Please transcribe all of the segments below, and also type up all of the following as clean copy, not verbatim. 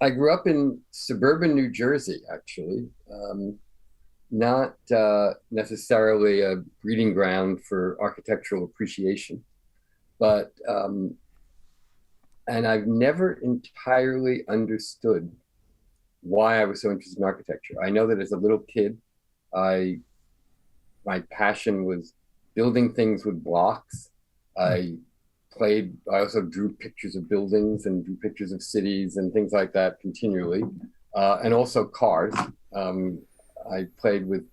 I grew up in suburban New Jersey, actually. Not necessarily a breeding ground for architectural appreciation, but and I've never entirely understood why I was so interested in architecture. I know that as a little kid, I my passion was building things with blocks. I I also drew pictures of buildings and drew pictures of cities and things like that continually, and also cars. Um, I played with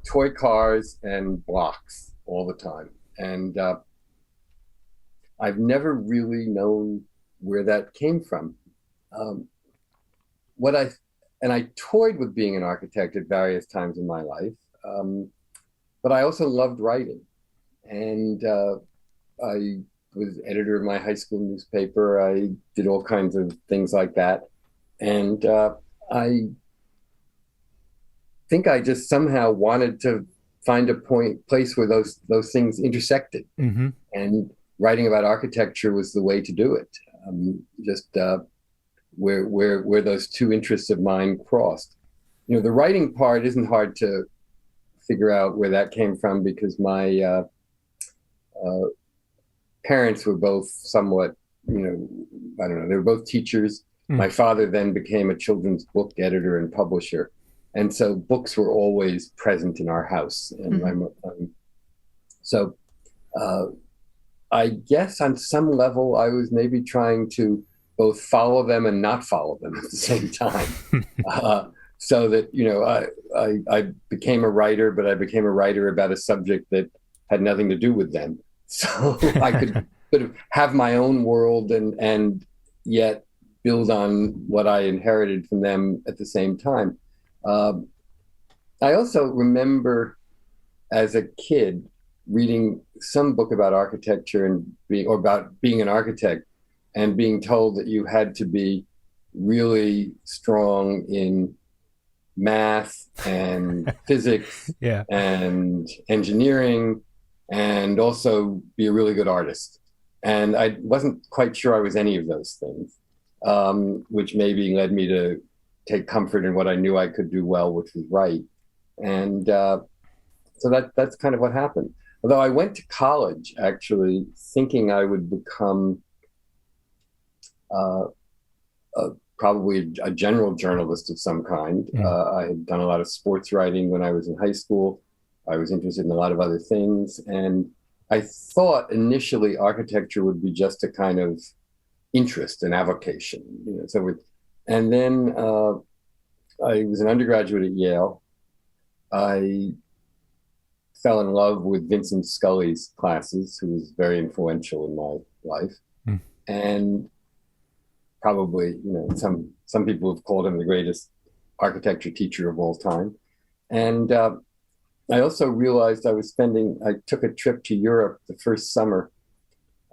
toy cars and blocks all the time. And I've never really known where that came from. Um, what I and I toyed with being an architect at various times in my life, um, but I also loved writing, and I was editor of my high school newspaper. I did all kinds of things like that, and I think I just somehow wanted to find a place where those things intersected, Hmm. and writing about architecture was the way to do it. Just where those two interests of mine crossed. You know, the writing part isn't hard to figure out where that came from because my uh, parents were both somewhat, you know, I don't know, they were both teachers. Mm. My father then became a children's book editor and publisher. And so books were always present in our house. And Mhm. so uh, I guess on some level, I was maybe trying to both follow them and not follow them at the same time. Uh, so that, you know, I became a writer, but I became a writer about a subject that had nothing to do with them. So I could sort of have my own world and yet build on what I inherited from them at the same time. Um, I also remember as a kid reading some book about architecture or about being an architect and being told that you had to be really strong in math and physics Yeah. and engineering and also be a really good artist. And I wasn't quite sure I was any of those things, which maybe led me to take comfort in what I knew I could do well, which was write. And so that's kind of what happened. Although I went to college actually thinking I would become uh, a, probably a general journalist of some kind. Mm. I had done a lot of sports writing when I was in high school. I was interested in a lot of other things. And I thought initially architecture would be just a kind of interest and avocation. You know, and then I was an undergraduate at Yale. I fell in love with Vincent Scully's classes, who was very influential in my life. Mm. And probably, you know, some people have called him the greatest architecture teacher of all time. And I also realized I took a trip to Europe the first summer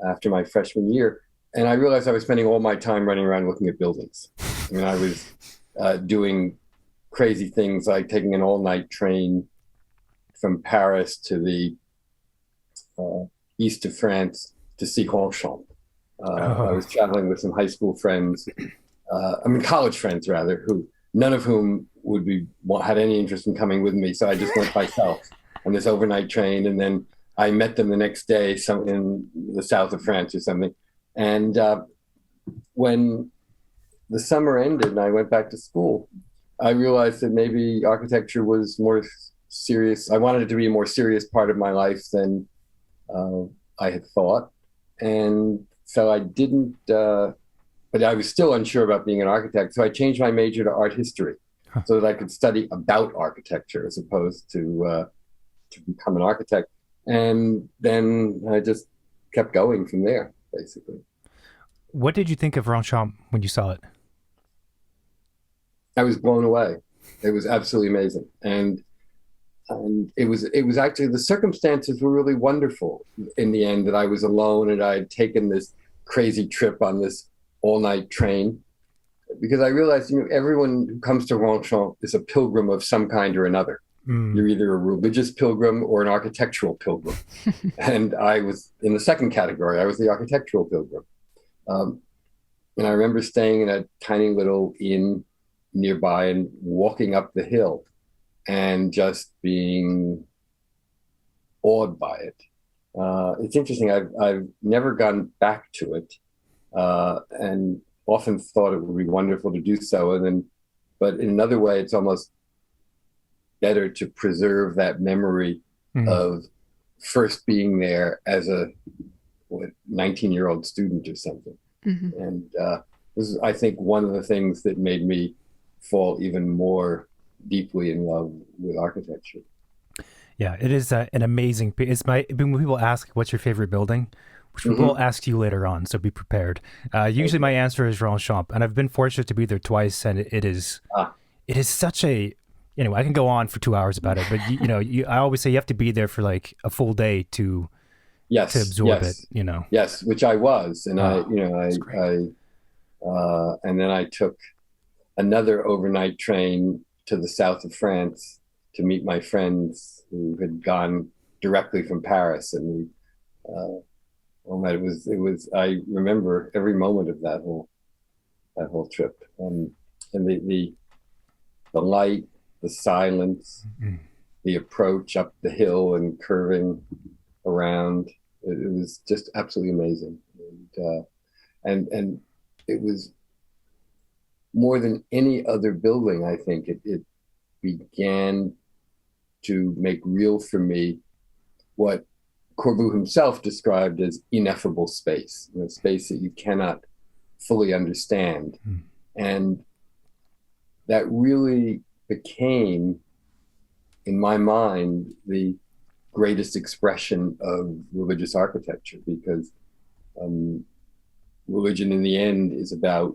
after my freshman year, and I realized I was spending all my time running around looking at buildings. I mean, I was doing crazy things like taking an all-night train from Paris to the east of France to see Longchamp. I Oh. was traveling with some high school friends, college friends rather, who none of whom had any interest in coming with me. So I just went myself on this overnight train, and then I met them the next day, some in the south of France or something. And when the summer ended and I went back to school, I realized that maybe architecture was more serious. I wanted it to be a more serious part of my life than uh, I had thought. And so I didn't, but I was still unsure about being an architect. So I changed my major to art history Huh. so that I could study about architecture as opposed to become an architect. And then I just kept going from there, basically. What did you think of Ronchamp when you saw it? I was blown away. It was absolutely amazing. And it was actually, the circumstances were really wonderful in the end, that I was alone and I had taken this crazy trip on this all-night train, because I realized, you know, everyone who comes to Ronchamp is a pilgrim of some kind or another. Mm. You're either a religious pilgrim or an architectural pilgrim. And I was in the second category. I was the architectural pilgrim. Um, And I remember staying in a tiny little inn nearby and walking up the hill and just being awed by it. It's interesting. I've never gone back to it, and often thought it would be wonderful to do so. And then, but in another way, it's almost better to preserve that memory Mhm. of first being there as a 19-year-old student or something. Mhm. And this is, I think, one of the things that made me fall even more deeply in love with architecture. Yeah, it is an amazing. It's my when people ask what's your favorite building, which we will Hmm. ask you later on, so be prepared. Usually, my Okay. answer is Ronchamp, and I've been fortunate to be there twice, and Ah, it is such a. Anyway, I can go on for 2 hours about it, but I always say you have to be there for like a full day to yes, absorb it. yes, You know. yes, which I was, and Oh, it's great. and then I took another overnight train to the south of France to meet my friends who had gone directly from Paris, and oh man, it was. I remember every moment of that whole trip, and the light, the silence, Mm. the approach up the hill and curving around. It was just absolutely amazing, and it was more than any other building. I think it began to make real for me what Corbu himself described as ineffable space, space that you cannot fully understand. Mm. And that really became, in my mind, the greatest expression of religious architecture, because um, religion in the end is about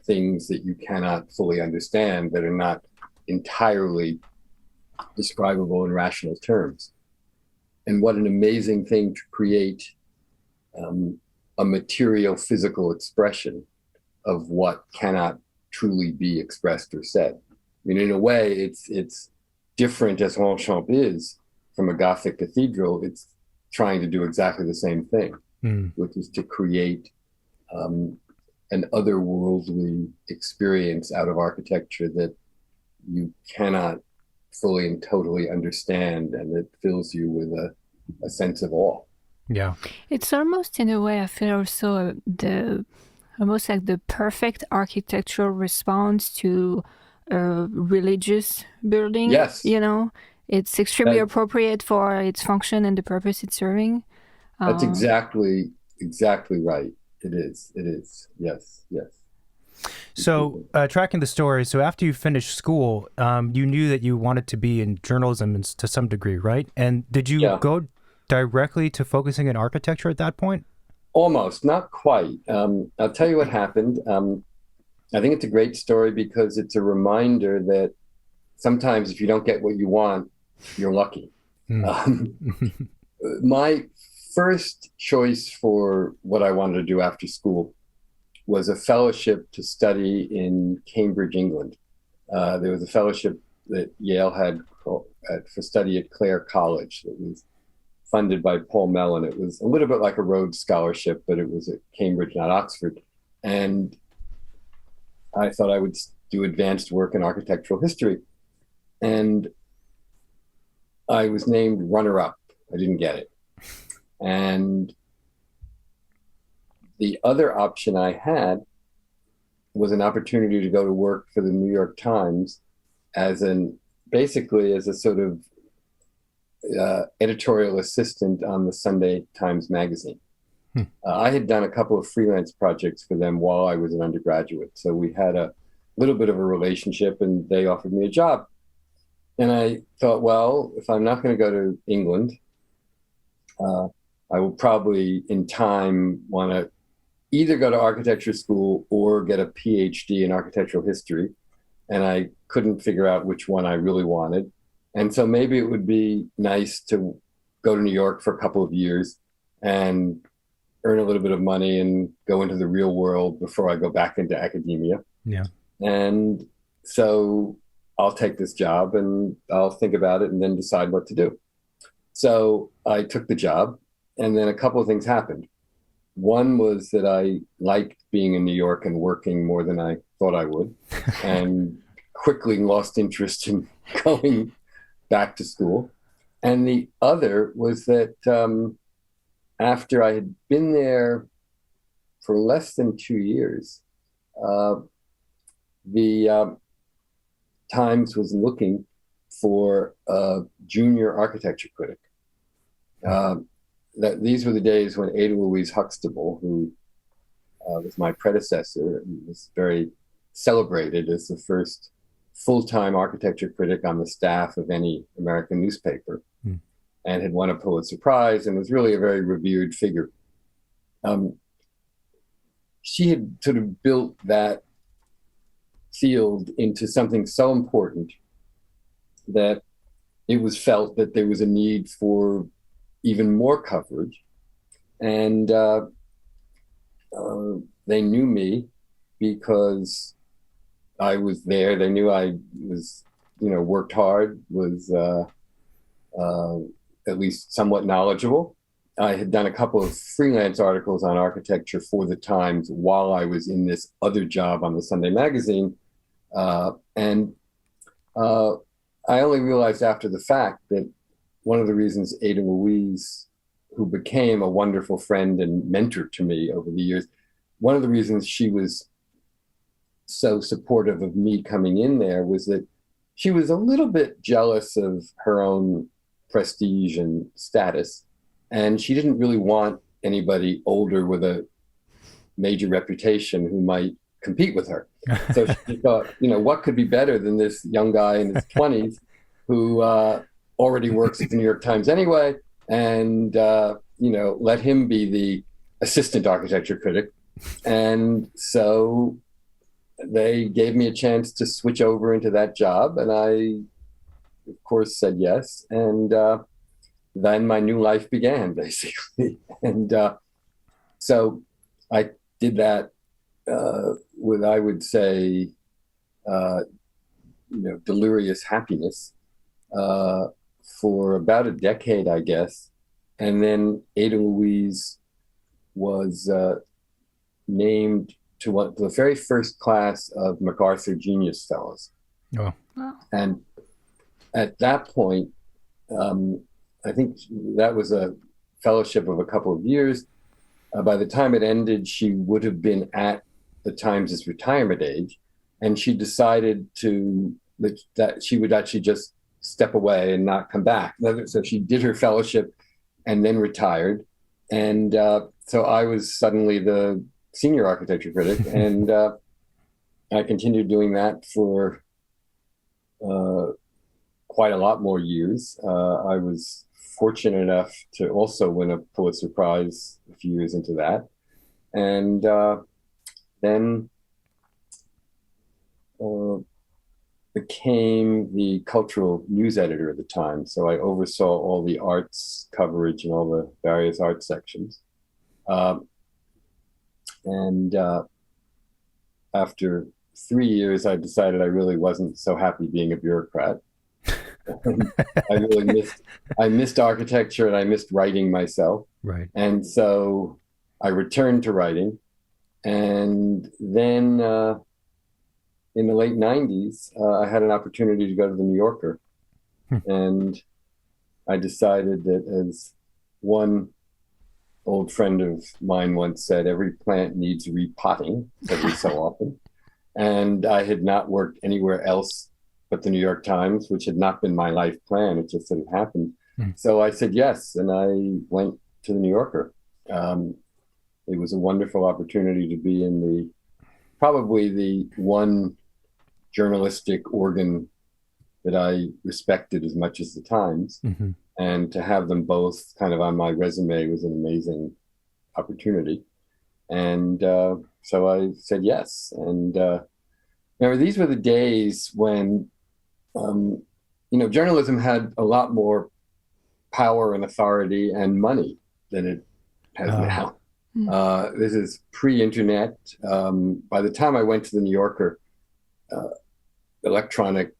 things that you cannot fully understand, that are not entirely describable in rational terms. And what an amazing thing to create um, a material physical expression of what cannot truly be expressed or said. I mean, in a way, it's different as Longchamp is from a Gothic cathedral. It's trying to do exactly the same thing, Mm. which is to create um, an otherworldly experience out of architecture that you cannot fully and totally understand, and it fills you with a sense of awe. Yeah. It's almost in a way I feel also the almost like the perfect architectural response to a religious building. Yes, It's extremely that, appropriate for its function and the purpose it's serving. that's Uh, exactly right. It is. It is. Yes. Yes. So, tracking the story, so after you finished school, you knew that you wanted to be in journalism to some degree, right? And did you Yeah. go directly to focusing in architecture at that point? Almost, not quite. I'll tell you what happened. I think it's a great story because it's a reminder that sometimes if you don't get what you want, you're lucky. Mm. Um, my first choice for what I wanted to do after school was a fellowship to study in Cambridge, England. There was a fellowship that Yale had for study at Clare College that was funded by Paul Mellon. It was a little bit like a Rhodes Scholarship, but it was at Cambridge, not Oxford. And I thought I would do advanced work in architectural history. And I was named runner-up. I didn't get it. And the other option I had was an opportunity to go to work for the New York Times basically as a sort of editorial assistant on the Sunday Times Magazine. Hmm. I had done a couple of freelance projects for them while I was an undergraduate. So we had a little bit of a relationship, and they offered me a job. And I thought, well, if I'm not going to go to England, I will probably in time want to either go to architecture school or get a PhD in architectural history. And I couldn't figure out which one I really wanted. And so maybe it would be nice to go to New York for a couple of years and earn a little bit of money and go into the real world before I go back into academia. Yeah. And so I'll take this job and I'll think about it and then decide what to do. So I took the job, and then a couple of things happened. One was that I liked being in New York and working more than I thought I would, and quickly lost interest in going back to school. And the other was that after I had been there for less than 2 years, uh, the Times was looking for a junior architecture critic. These were the days when Ada Louise Huxtable, who was my predecessor, and was very celebrated as the first full-time architecture critic on the staff of any American newspaper, and had won a Pulitzer Prize and was really a very revered figure. She had sort of built that field into something so important that it was felt that there was a need for even more coverage. And they knew me because I was there. They knew I was, worked hard, was at least somewhat knowledgeable. I had done a couple of freelance articles on architecture for the Times while I was in this other job on the Sunday magazine. And I only realized after the fact that one of the reasons Ada Louise, who became a wonderful friend and mentor to me over the years, one of the reasons she was so supportive of me coming in there was that she was a little bit jealous of her own prestige and status. And she didn't really want anybody older with a major reputation who might compete with her. So she thought, what could be better than this young guy in his 20s who already works at the New York Times anyway, and, let him be the assistant architecture critic. And so they gave me a chance to switch over into that job. And I, of course, said yes. And then my new life began, basically. And so I did that with, I would say, delirious happiness for about a decade, I guess. And then Ada Louise was named to the very first class of MacArthur Genius Fellows. Oh. And at that point, I think that was a fellowship of a couple of years. By the time it ended, she would have been at the Times' retirement age, and she decided that she would actually just step away and not come back. So she did her fellowship and then retired. And so I was suddenly the senior architecture critic, and I continued doing that for quite a lot more years. I was fortunate enough to also win a Pulitzer Prize a few years into that. And then became the cultural news editor at the time. So I oversaw all the arts coverage and all the various art sections. And after 3 years, I decided I really wasn't so happy being a bureaucrat. I missed architecture, and I missed writing myself. Right. And so I returned to writing. And then in the late 90s, I had an opportunity to go to the New Yorker. And I decided that, as one old friend of mine once said, every plant needs repotting every so often. And I had not worked anywhere else but the New York Times, which had not been my life plan. It just sort of happened. So I said yes, and I went to the New Yorker. It was a wonderful opportunity to be in probably the one journalistic organ that I respected as much as the Times. Mm-hmm. And to have them both kind of on my resume was an amazing opportunity. And so I said yes. And these were the days when, journalism had a lot more power and authority and money than it has now. This is pre-internet. By the time I went to the New Yorker, electronic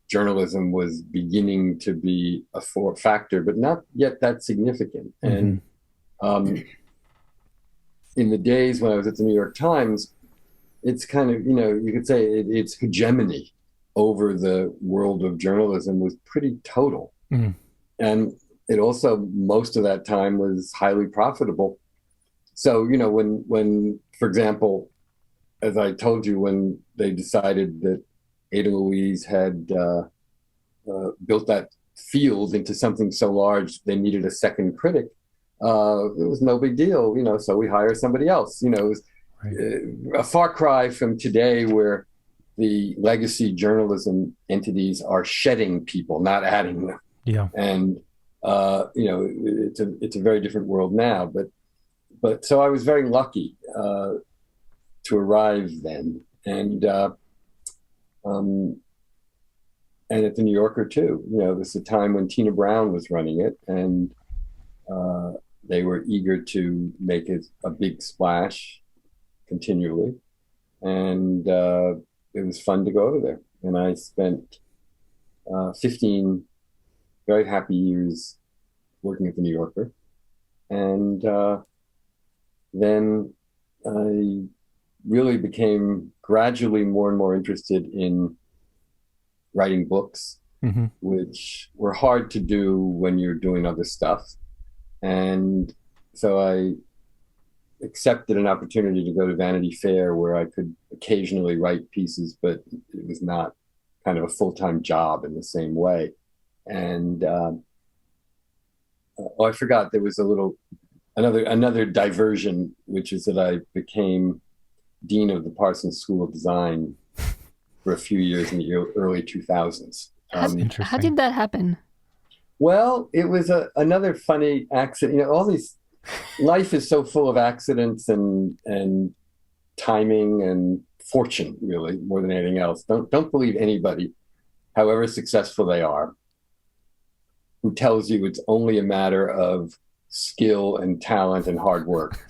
journalism was beginning to be a factor, but not yet that significant. Mm-hmm. And in the days when I was at the New York Times, it's kind of, you could say its hegemony over the world of journalism was pretty total. Mm. And it also, most of that time, was highly profitable. So, when, for example, as I told you, when they decided that Ada Louise had built that field into something so large they needed a second critic, it was no big deal, so we hire somebody else. It was a far cry from today, where the legacy journalism entities are shedding people, not adding them. Yeah. And it's a very different world now. But so I was very lucky to arrive then, and at the New Yorker too. There was a time when Tina Brown was running it, and they were eager to make it a big splash continually, and it was fun to go over there. And I spent 15 very happy years working at the New Yorker, and then I really became gradually more and more interested in writing books, mm-hmm. which were hard to do when you're doing other stuff. And so I accepted an opportunity to go to Vanity Fair, where I could occasionally write pieces, but it was not kind of a full-time job in the same way. And I forgot, there was another diversion, which is that I became dean of the Parsons School of Design for a few years in the early 2000s. How did that happen? Well, it was another funny accident. Life is so full of accidents and timing and fortune, really, more than anything else. Don't believe anybody, however successful they are, who tells you it's only a matter of skill and talent and hard work.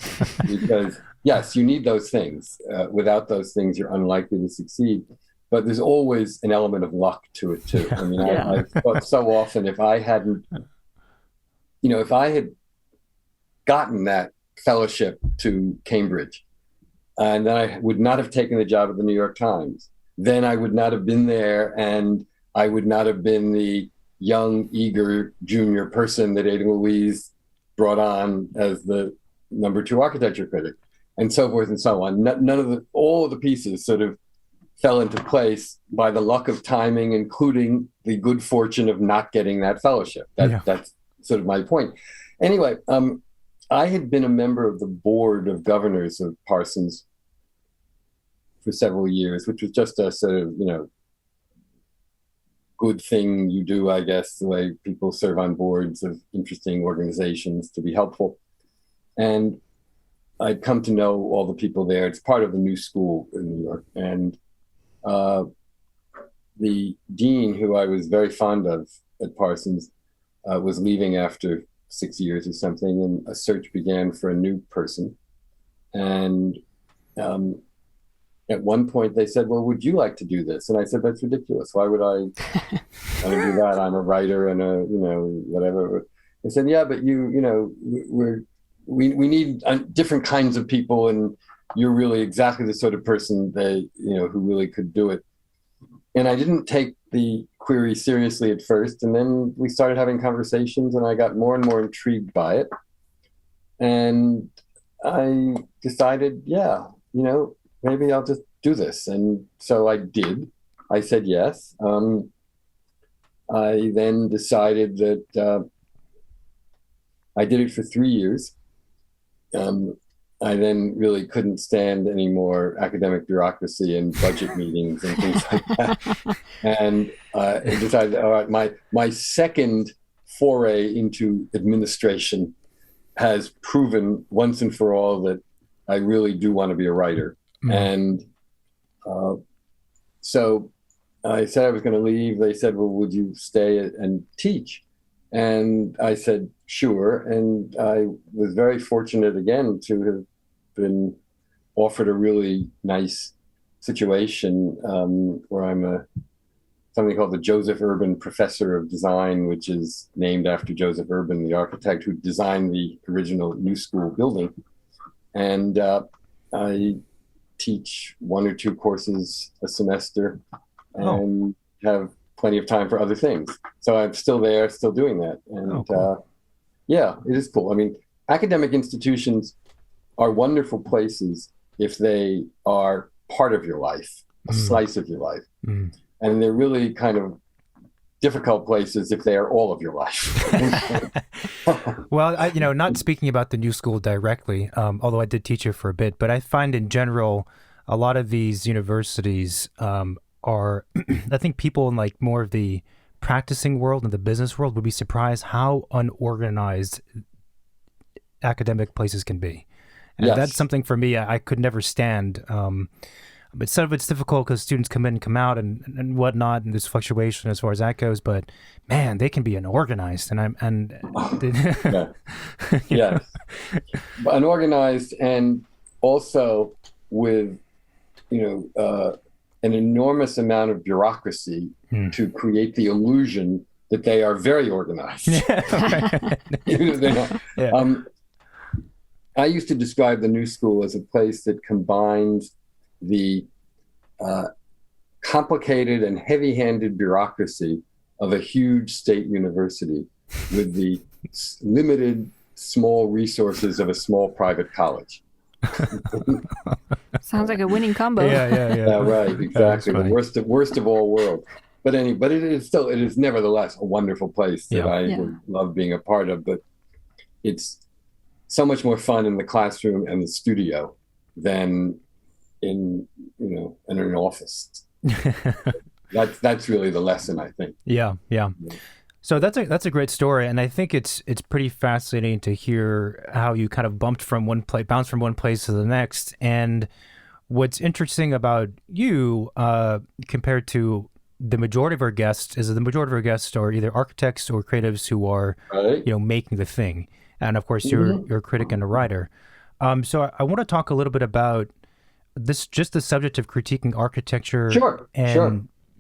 Because yes, you need those things. Without those things, you're unlikely to succeed. But there's always an element of luck to it too. I mean, I've thought so often, if I had gotten that fellowship to Cambridge, and then I would not have taken the job at the New York Times, then I would not have been there, and I would not have been the young, eager junior person that Ada Louise brought on as the #2 architecture critic, and so forth and so on. All of the pieces sort of fell into place by the luck of timing, including the good fortune of not getting that fellowship. That's sort of my point. Anyway, I had been a member of the board of governors of Parsons for several years, which was just a sort of, good thing you do, I guess, the way people serve on boards of interesting organizations to be helpful. And I'd come to know all the people there. It's part of the new school in New York. And the dean, who I was very fond of at Parsons, was leaving after 6 years or something, and a search began for a new person. And at one point they said, well, would you like to do this? And I said, that's ridiculous. Why would I want to do that? I'm a writer and whatever. They said, yeah, but we need different kinds of people, and you're really exactly the sort of person who really could do it. And I didn't take the query seriously at first, and then we started having conversations, and I got more and more intrigued by it. And I decided, maybe I'll just do this. And so I did. I said yes. I then decided that I did it for 3 years. I then really couldn't stand any more academic bureaucracy and budget meetings and things like that. And I decided, all right, my second foray into administration has proven once and for all that I really do want to be a writer. Mm-hmm. And so I said I was going to leave. They said, well, would you stay and teach? And I said, sure. And I was very fortunate again to have been offered a really nice situation where I'm something called the Joseph Urban Professor of Design, which is named after Joseph Urban, the architect who designed the original New School building. and I teach 1 or 2 courses a semester, and have plenty of time for other things. So I'm still there, still doing that, and cool. yeah, it is cool. I mean, academic institutions are wonderful places if they are part of your life, a slice of your life, and they're really kind of difficult places if they are all of your life. Well, not speaking about the new school directly, although I did teach it for a bit, but I find in general, a lot of these universities are, I think people in like more of the practicing world and the business world would be surprised how unorganized academic places can be. And that's something for me I could never stand. But some of it's difficult because students come in and come out and whatnot, and there's fluctuation as far as that goes. But man, they can be unorganized, Yeah. Yes, unorganized, and also with an enormous amount of bureaucracy to create the illusion that they are very organized. They're not. Yeah. I used to describe the new school as a place that combines the complicated and heavy-handed bureaucracy of a huge state university with the limited small resources of a small private college. Sounds like a winning combo. Yeah, right, exactly. The worst of all worlds. But it is nevertheless a wonderful place that I would love being a part of. But it's so much more fun in the classroom and the studio than in an office. That's really the lesson, I think. Yeah. So that's a great story, and I think it's pretty fascinating to hear how you kind of bounced from one place to the next. And what's interesting about you compared to the majority of our guests is that the majority of our guests are either architects or creatives who are making the thing. And of course, you're a critic and a writer. So I want to talk a little bit about just the subject of critiquing architecture. Sure.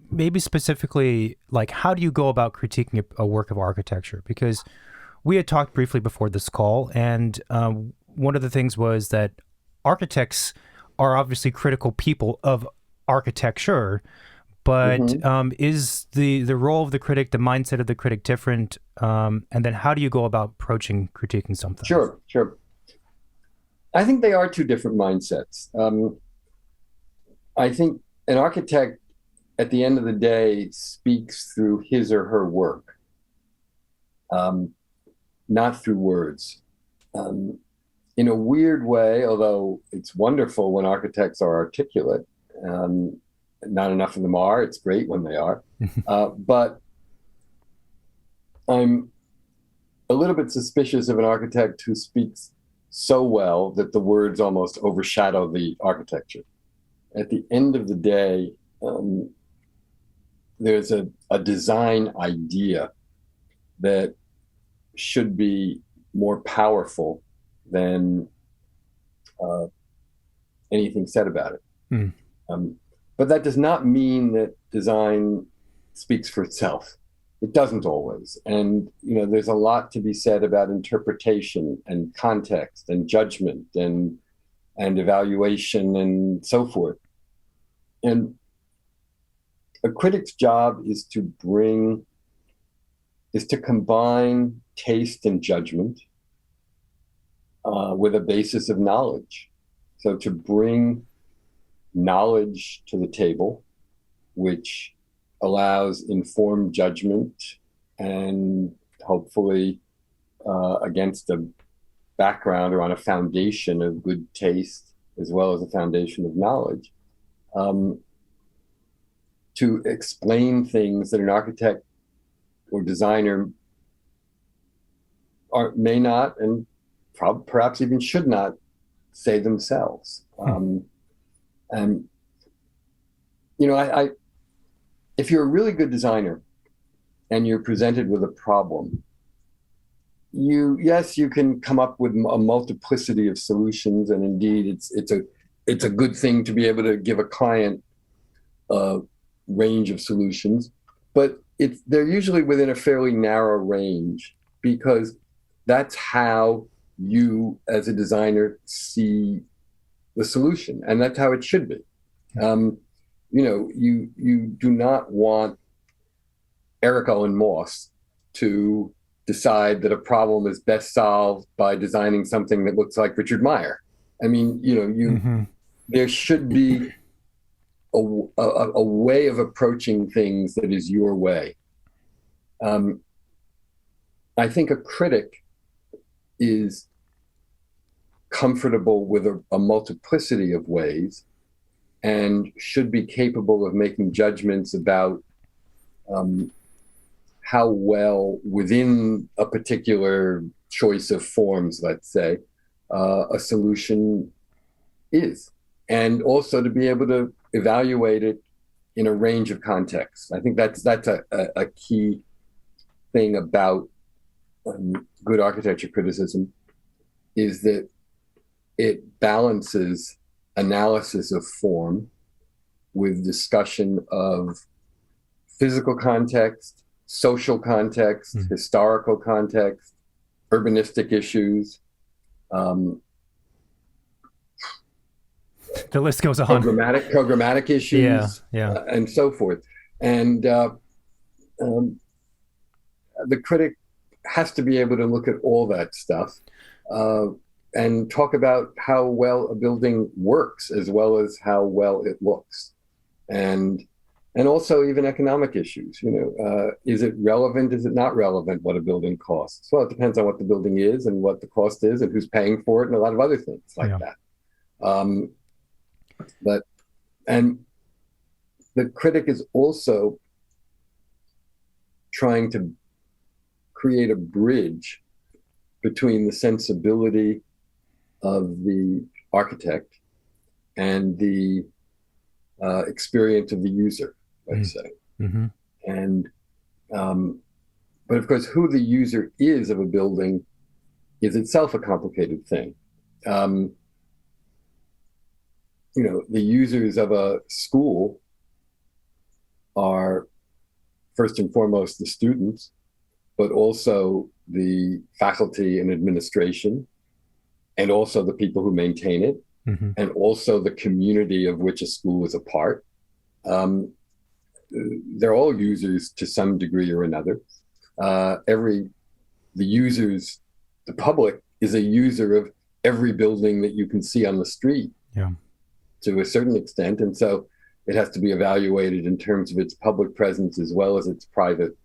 Maybe specifically, like, how do you go about critiquing a work of architecture? Because we had talked briefly before this call, and one of the things was that architects are obviously critical people of architecture, but is the role of the critic, the mindset of the critic different? And then how do you go about approaching critiquing something? Sure. I think they are two different mindsets. I think an architect, at the end of the day, speaks through his or her work, not through words. In a weird way, although it's wonderful when architects are articulate, not enough of them are. It's great when they are. But I'm a little bit suspicious of an architect who speaks so well that the words almost overshadow the architecture. At the end of the day, there's a design idea that should be more powerful than anything said about it. But that does not mean that design speaks for itself. It doesn't always. And there's a lot to be said about interpretation and context and judgment and evaluation and so forth. And a critic's job is to combine taste and judgment with a basis of knowledge. So to bring knowledge to the table, which allows informed judgment and hopefully against a background or on a foundation of good taste, as well as a foundation of knowledge, to explain things that an architect or designer may not and perhaps even should not say themselves. And if you're a really good designer and you're presented with a problem, you can come up with a multiplicity of solutions, and indeed it's a good thing to be able to give a client a range of solutions, but they're usually within a fairly narrow range, because that's how you as a designer see the solution, and that's how it should be. You do not want Eric Owen Moss to decide that a problem is best solved by designing something that looks like Richard Meyer. I mean, there should be a way of approaching things that is your way. I think a critic is comfortable with a multiplicity of ways and should be capable of making judgments about how well within a particular choice of forms, let's say, a solution is. And also to be able to evaluate it in a range of contexts. I think that's a key thing about good architecture criticism, is that it balances analysis of form with discussion of physical context, social context, historical context, urbanistic issues. The list goes on. Programmatic issues, and so forth. And the critic has to be able to look at all that stuff and talk about how well a building works as well as how well it looks. And also even economic issues. Is it relevant? Is it not relevant what a building costs? Well, it depends on what the building is and what the cost is and who's paying for it and a lot of other things like that. And the critic is also trying to create a bridge between the sensibility of the architect and the experience of the user, let's say. And but of course, who the user is of a building is itself a complicated thing. The users of a school are first and foremost the students, but also the faculty and administration, and also the people who maintain it, and also the community of which a school is a part. They're all users to some degree or another. The public is a user of every building that you can see on the street to a certain extent. And so it has to be evaluated in terms of its public presence as well as its private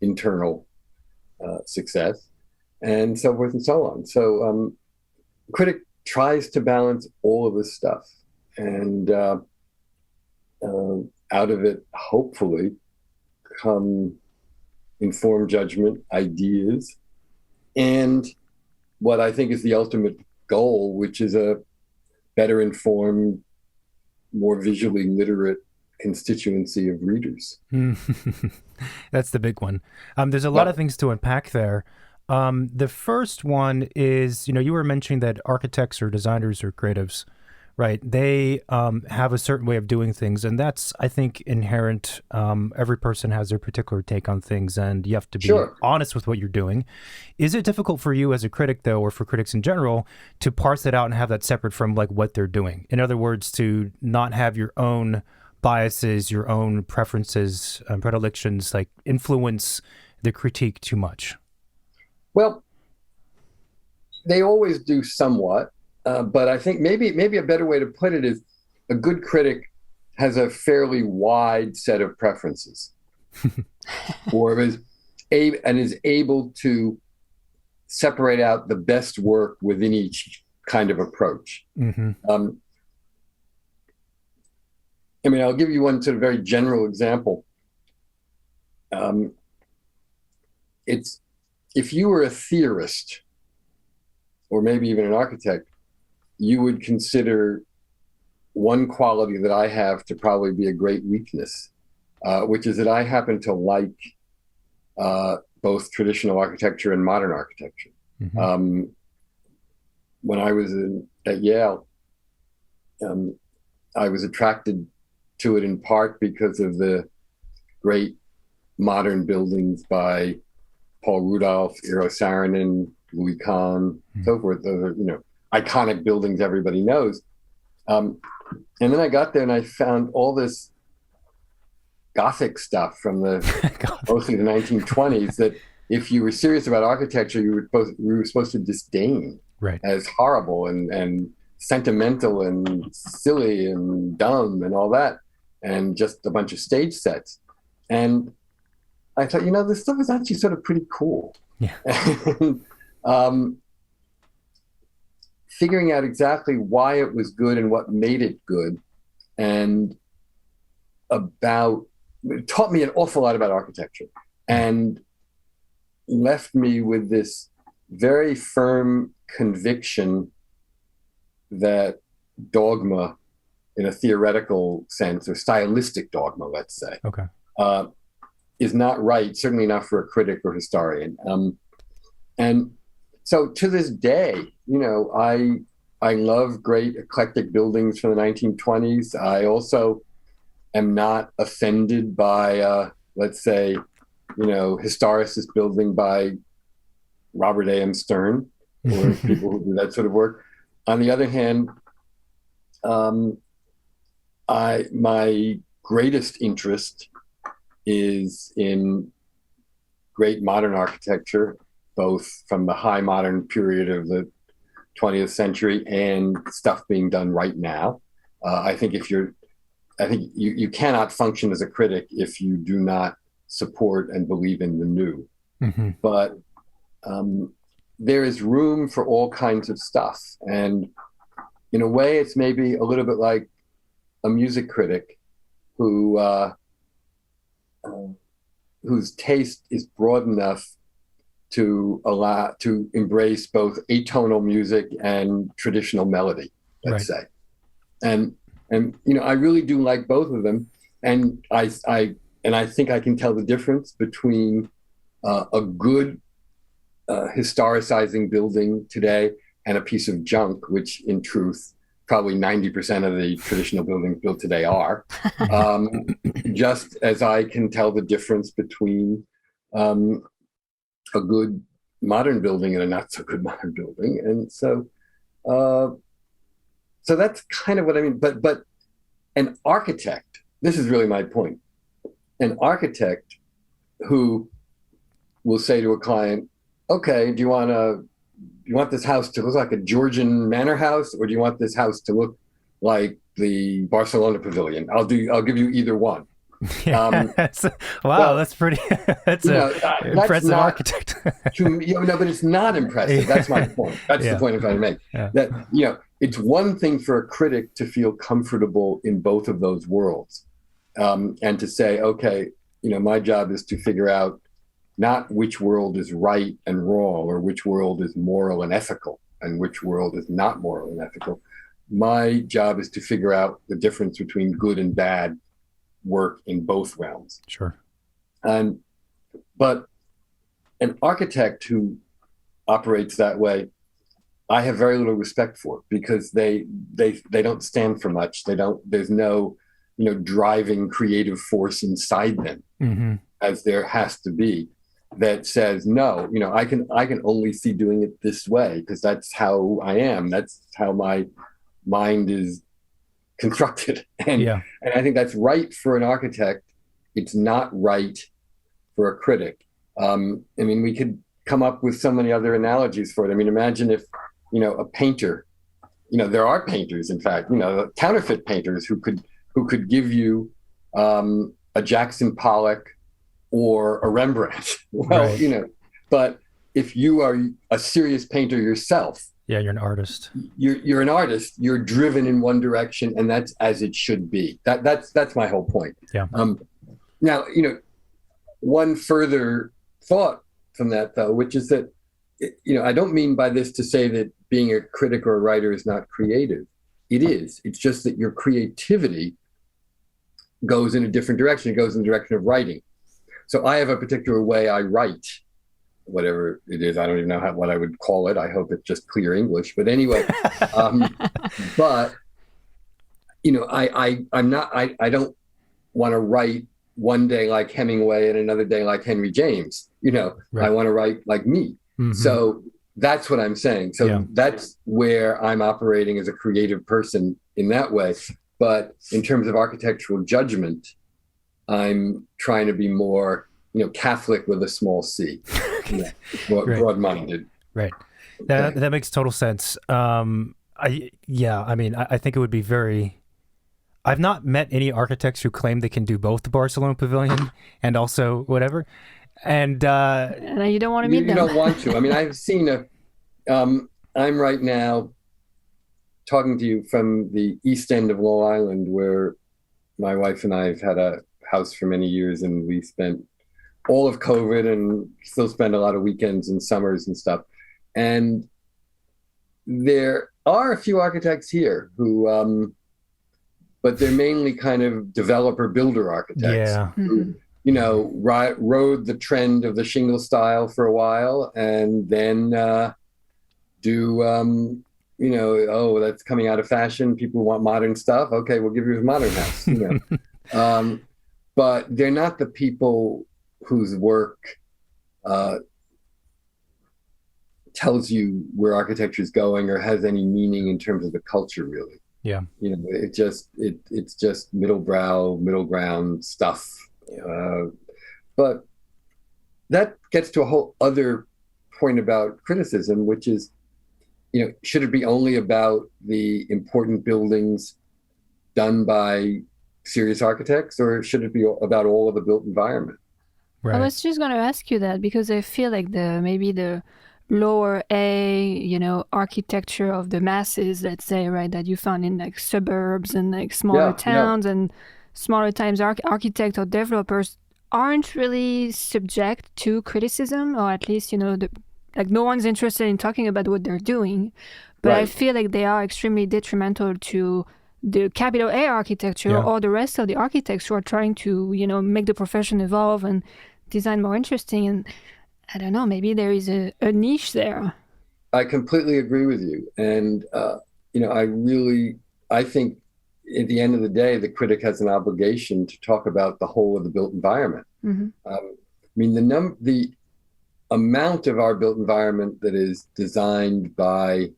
internal success, and so forth and so on. So critic tries to balance all of this stuff, and out of it, hopefully, come informed judgment, ideas, and what I think is the ultimate goal, which is a better informed, more visually literate constituency of readers. That's the big one. There's a lot of things to unpack there. The first one is, you were mentioning that architects or designers or creatives, right? They have a certain way of doing things, and that's, I think, inherent. Every person has their particular take on things, and you have to be honest with what you're doing. Is it difficult for you as a critic, though, or for critics in general, to parse that out and have that separate from like what they're doing? In other words, to not have your own biases, your own preferences, predilections, like influence the critique too much? Well, they always do somewhat, but I think maybe a better way to put it is a good critic has a fairly wide set of preferences, or is able to separate out the best work within each kind of approach. I'll give you one sort of very general example. If you were a theorist, or maybe even an architect, you would consider one quality that I have to probably be a great weakness, which is that I happen to like both traditional architecture and modern architecture. When I was at Yale, I was attracted to it in part because of the great modern buildings by Paul Rudolph, Eero Saarinen, Louis Kahn, so forth. Those are, iconic buildings everybody knows. And then I got there and I found all this Gothic stuff from mostly the 1920s that if you were serious about architecture, you were supposed to disdain as horrible and sentimental and silly and dumb and all that, and just a bunch of stage sets. And I thought, this stuff is actually sort of pretty cool. Yeah. And, figuring out exactly why it was good and what made it good, and it taught me an awful lot about architecture, and left me with this very firm conviction that dogma, in a theoretical sense, or stylistic dogma, let's say, is not right, certainly not for a critic or historian. And so to this day, I love great eclectic buildings from the 1920s. I also am not offended by, let's say, historicist building by Robert A.M. Stern, or people who do that sort of work. On the other hand, my greatest interest is in great modern architecture, both from the high modern period of the 20th century and stuff being done right now. I think you cannot function as a critic if you do not support and believe in the new. Mm-hmm. But there is room for all kinds of stuff. And in a way, it's maybe a little bit like a music critic whose taste is broad enough to embrace both atonal music and traditional melody, let's say. And I really do like both of them. And I think I can tell the difference between a good historicizing building today and a piece of junk, which in truth, probably 90% of the traditional buildings built today are, just as I can tell the difference between a good modern building and a not so good modern building. And so that's kind of what I mean. But an architect, this is really my point, an architect who will say to a client, okay, do you want this house to look like a Georgian manor house, or do you want this house to look like the Barcelona Pavilion? I'll give you either one. Wow, that's pretty. That's an impressive architect. But it's not impressive. That's my point. That's the point I'm trying to make. Yeah. That it's one thing for a critic to feel comfortable in both of those worlds, and to say, okay, my job is to figure out not which world is right and wrong, or which world is moral and ethical, and which world is not moral and ethical. My job is to figure out the difference between good and bad work in both realms. Sure. But an architect who operates that way, I have very little respect for, because they don't stand for much. There's no, driving creative force inside them, mm-hmm. as there has to be, that says, no, I can only see doing it this way because that's how I am. That's how my mind is constructed. And I think that's right for an architect. It's not right for a critic. We could come up with so many other analogies for it. Imagine if, a painter, there are painters, in fact, counterfeit painters who could give you a Jackson Pollock or a Rembrandt. Well, but if you are a serious painter yourself, you're an artist. You're an artist. You're driven in one direction, and that's as it should be. That's my whole point. Yeah. Now, one further thought from that, though, which is that, I don't mean by this to say that being a critic or a writer is not creative. It is. It's just that your creativity goes in a different direction. It goes in the direction of writing. So I have a particular way I write, whatever it is. I don't even know what I would call it. I hope it's just clear English. But anyway, but I don't want to write one day like Hemingway and another day like Henry James. Right. I want to write like me. Mm-hmm. So That's what I'm saying. So Yeah. that's where I'm operating as a creative person in that way. But in terms of architectural judgment, I'm trying to be more, Catholic with a small c, Right. broad-minded. Right. Okay. That makes total sense. I think it would be very. I've not met any architects who claim they can do both the Barcelona Pavilion and also whatever. And you don't want to meet You them. don't want to. I mean, I've seen I'm right now talking to you from the east end of Long Island, where my wife and I have had a house for many years, and we spent all of COVID and still spend a lot of weekends and summers and stuff. And there are a few architects here who, but they're mainly kind of developer builder architects who, rode the trend of the shingle style for a while, and then oh, that's coming out of fashion. People want modern stuff. Okay, we'll give you a modern house. But they're not the people whose work tells you where architecture is going or has any meaning in terms of the culture, really. Yeah. It's just middle ground stuff. But that gets to a whole other point about criticism, which is, should it be only about the important buildings done by serious architects, or should it be about all of the built environment? Right. I was just going to ask you that because I feel like maybe the lower A, architecture of the masses, let's say, right, that you found in like suburbs and like smaller towns and smaller times, architects or developers aren't really subject to criticism, or at least, like no one's interested in talking about what they're doing. But I feel like they are extremely detrimental to the capital A architecture or the rest of the architects who are trying to, make the profession evolve and design more interesting. And I don't know, maybe there is a niche there. I completely agree with you. And, I think at the end of the day, the critic has an obligation to talk about the whole of the built environment. I mean, the amount of our built environment that is designed by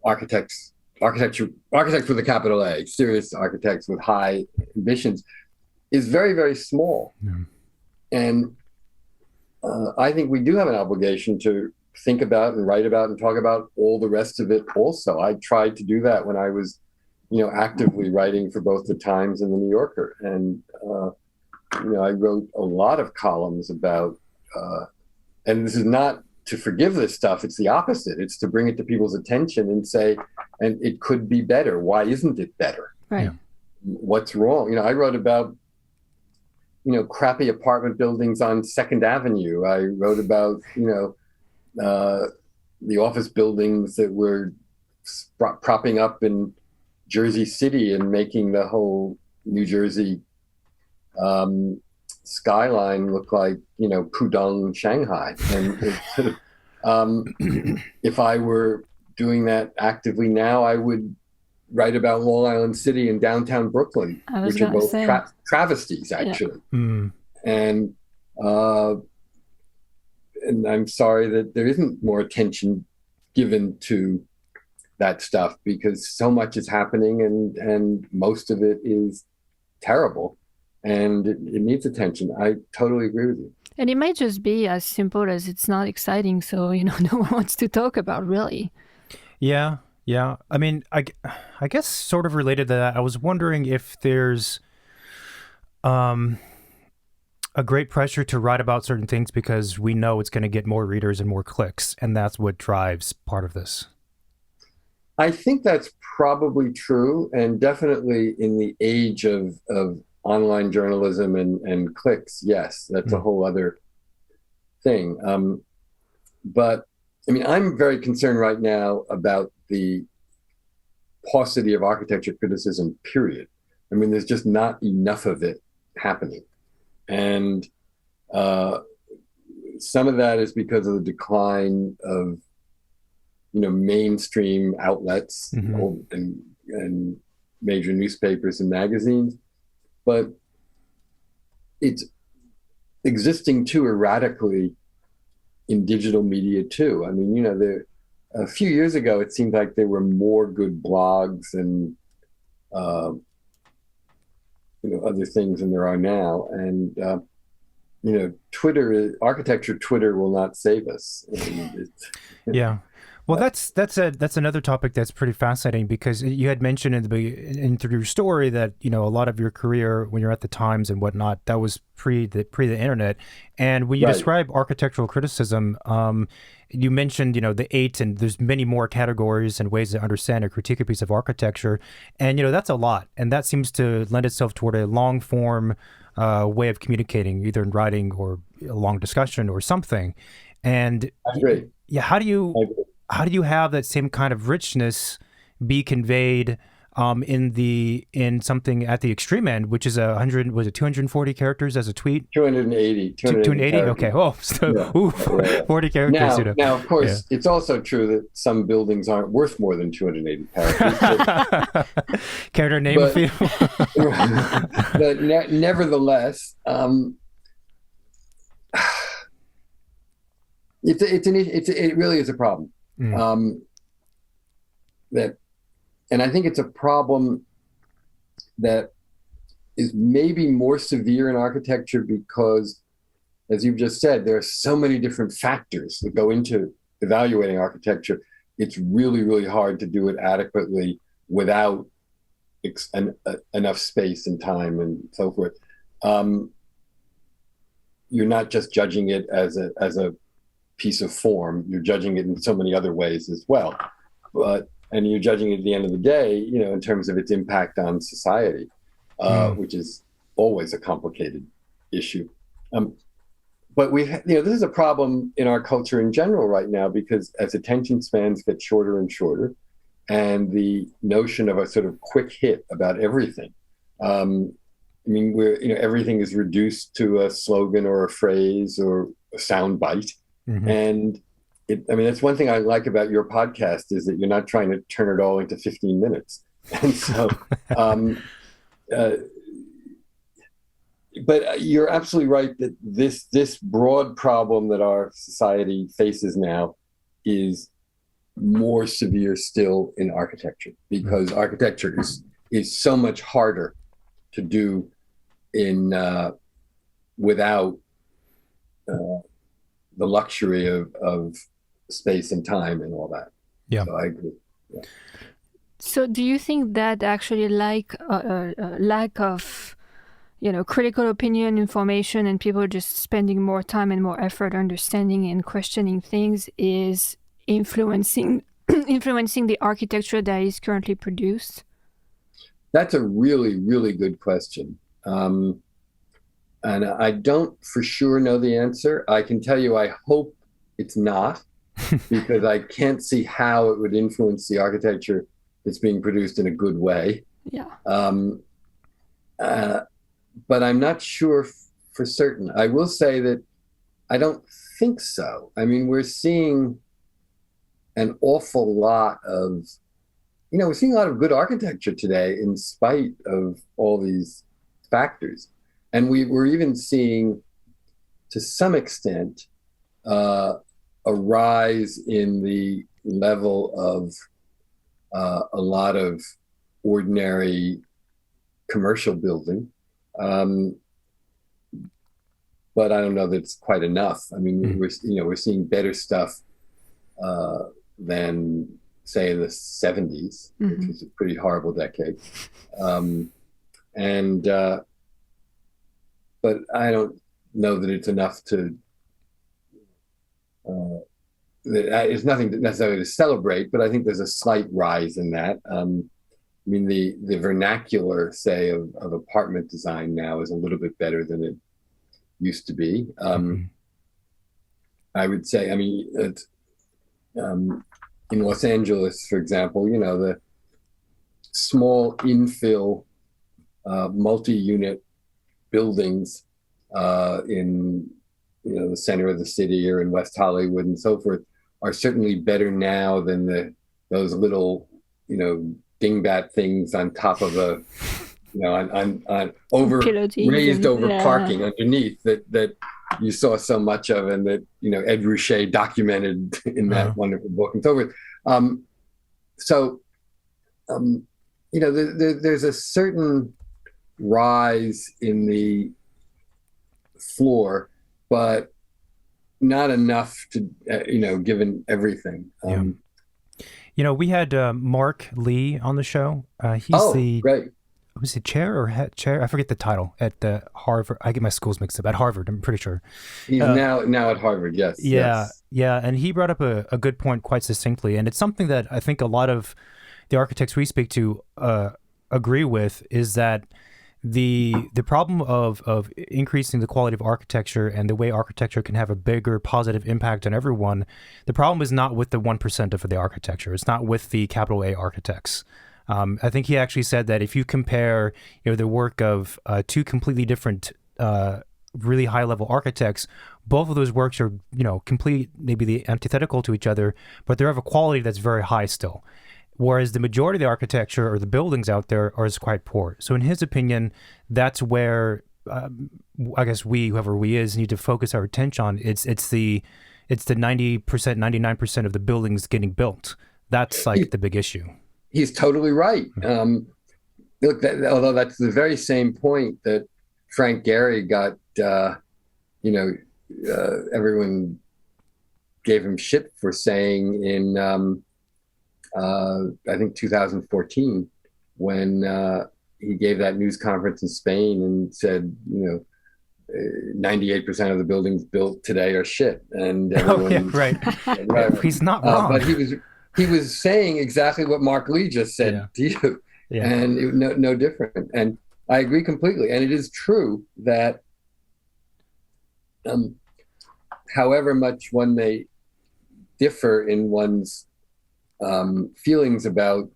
architects with a capital A, serious architects with high ambitions, is very, very small. And I think we do have an obligation to think about and write about and talk about all the rest of it also. I tried to do that when I was, actively writing for both the Times and the New Yorker. And, I wrote a lot of columns about, and this is not to forgive this stuff, it's the opposite. It's to bring it to people's attention and say, and it could be better. Why isn't it better? Right. What's wrong? I wrote about, crappy apartment buildings on 2nd Avenue. I wrote about, the office buildings that were propping up in Jersey City and making the whole New Jersey skyline look like, Pudong, Shanghai. And if I were doing that actively now, I would write about Long Island City and downtown Brooklyn, which are both travesties, actually. And I'm sorry that there isn't more attention given to that stuff, because so much is happening and most of it is terrible, and it needs attention. I totally agree with you. And it might just be as simple as it's not exciting, so no one wants to talk about, really. Yeah. I mean, I guess sort of related to that, I was wondering if there's a great pressure to write about certain things because we know it's going to get more readers and more clicks, and that's what drives part of this. I think that's probably true, and definitely in the age of online journalism and clicks, yes, that's a whole other thing. But I mean, I'm very concerned right now about the paucity of architecture criticism, period. I mean, there's just not enough of it happening. And some of that is because of the decline of, mainstream outlets and major newspapers and magazines. But it's existing too erratically in digital media too. I mean, a few years ago, it seemed like there were more good blogs and other things than there are now. And Twitter will not save us. Yeah. Well, that's another topic that's pretty fascinating, because you had mentioned through your story that a lot of your career when you're at the Times and whatnot, that was pre the internet. And when you describe architectural criticism, you mentioned the 8, and there's many more categories and ways to understand or critique a piece of architecture, and that's a lot, and that seems to lend itself toward a long form way of communicating, either in writing or a long discussion or something. And yeah, how do you have that same kind of richness be conveyed in something at the extreme end, which is 240 characters as a tweet? 280. 280? Okay. Oh, so, 40 characters. Now, of course, it's also true that some buildings aren't worth more than 280 characters. Character name a few. But nevertheless, it really is a problem. And I think it's a problem that is maybe more severe in architecture because, as you've just said, there are so many different factors that go into evaluating architecture. It's really, really hard to do it adequately without enough space and time and so forth. You're not just judging it as a piece of form. You're judging it in so many other ways as well. And you're judging it at the end of the day, in terms of its impact on society, which is always a complicated issue. But this is a problem in our culture in general right now, because as attention spans get shorter and shorter, and the notion of a sort of quick hit about everything. Everything is reduced to a slogan or a phrase or a sound bite. Mm-hmm. And that's one thing I like about your podcast, is that you're not trying to turn it all into 15 minutes. And so, but you're absolutely right that this broad problem that our society faces now is more severe still in architecture, because architecture is so much harder to do without the luxury of space and time and all that. Yeah. So I agree. Yeah. So do you think that actually lack of critical opinion, information, and people just spending more time and more effort understanding and questioning things is influencing the architecture that is currently produced? That's a really, really good question. And I don't for sure know the answer. I can tell you I hope it's not, because I can't see how it would influence the architecture that's being produced in a good way. Yeah. But I'm not sure for certain. I will say that I don't think so. I mean, we're seeing an awful lot of, we're seeing a lot of good architecture today in spite of all these factors. And we're even seeing, to some extent, a rise in the level of a lot of ordinary commercial building. But I don't know that it's quite enough. I mean, we're seeing better stuff than, say, in the 70s, which was a pretty horrible decade. But I don't know that it's enough to. It's nothing necessarily to celebrate, but I think there's a slight rise in that. The vernacular, say, of apartment design now is a little bit better than it used to be. I would say, in Los Angeles, for example, the small infill multi-unit buildings in the center of the city or in West Hollywood and so forth are certainly better now than those little dingbat things on top of on over raised over parking underneath that you saw so much of, and that Ed Ruscha documented in that wonderful book and so forth. So there's a certain rise in the floor, but not enough to given everything. We had Mark Lee on the show. He's great. Was he chair or head chair? I forget the title at the Harvard. I get my schools mixed up. At Harvard, I'm pretty sure. He's now at Harvard. Yes. Yeah. And he brought up a good point quite succinctly, and it's something that I think a lot of the architects we speak to agree with, is that the problem of increasing the quality of architecture and the way architecture can have a bigger positive impact on everyone, the problem is not with the 1% of the architecture. It's not with the capital A architects. I think he actually said that if you compare, the work of two completely different, really high-level architects, both of those works are, maybe antithetical to each other, but they have a quality that's very high still. Whereas the majority of the architecture or the buildings out there is quite poor. So in his opinion, that's where I guess whoever we is, need to focus our attention on. It's the 90%, 99% of the buildings getting built. That's like the big issue. He's totally right. Look, although that's the very same point that Frank Gehry got, everyone gave him shit for saying in, I think 2014, when he gave that news conference in Spain and said, 98% of the buildings built today are shit. And everyone, right. He's not wrong. But he was saying exactly what Mark Lee just said to you, and no different. And I agree completely. And it is true that, however much one may differ in one's feelings about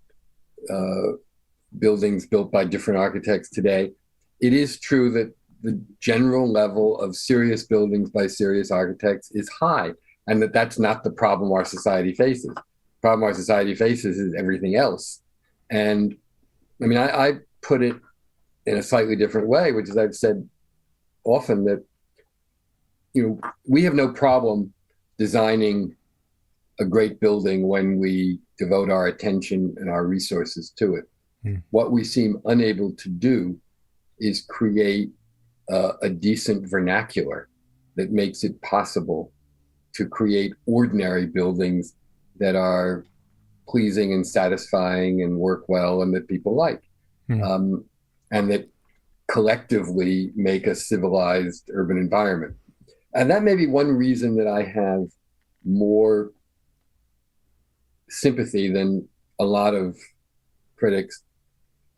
buildings built by different architects today, it is true that the general level of serious buildings by serious architects is high, and that's not the problem our society faces. The problem our society faces is everything else. And I mean, I put it in a slightly different way, which is, I've said often that, we have no problem designing a great building when we devote our attention and our resources to it. What we seem unable to do is create a decent vernacular that makes it possible to create ordinary buildings that are pleasing and satisfying and work well and that people like, and that collectively make a civilized urban environment. And that may be one reason that I have more sympathy than a lot of critics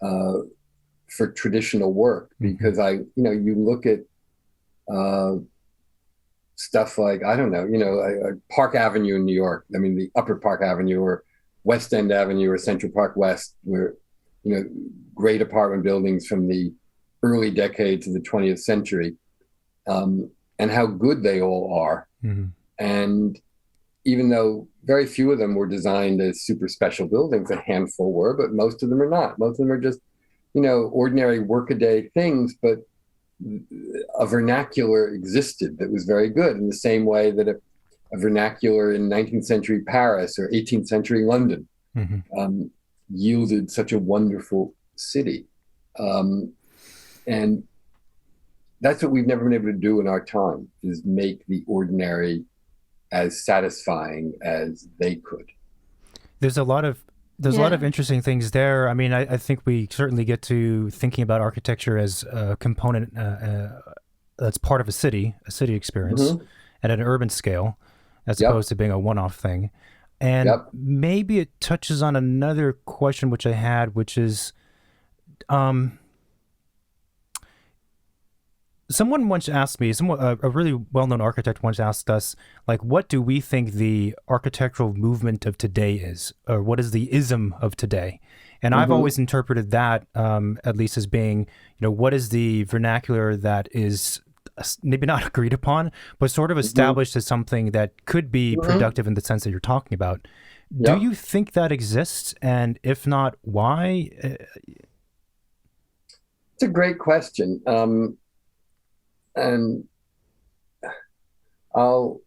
for traditional work, because you look at stuff like, I don't know, Park Avenue in New York. I mean, the Upper Park Avenue or West End Avenue or Central Park West, where, great apartment buildings from the early decades of the 20th century, and how good they all are. And even though very few of them were designed as super special buildings, a handful were, but most of them are not. Most of them are just, ordinary workaday things, but a vernacular existed that was very good, in the same way that a vernacular in 19th century Paris or 18th century London yielded such a wonderful city. And that's what we've never been able to do in our time, is make the ordinary as satisfying as they could. There's a lot of interesting things there. I mean, I think we certainly get to thinking about architecture as a component that's part of a city experience at an urban scale, as opposed to being a one-off thing. And maybe it touches on another question which I had, which is, someone once asked me, a really well-known architect once asked us, like, what do we think the architectural movement of today is, or what is the ism of today? And I've always interpreted that, at least, as being, what is the vernacular that is maybe not agreed upon, but sort of established as something that could be productive in the sense that you're talking about. Do you think that exists? And if not, why? It's a great question. And I'll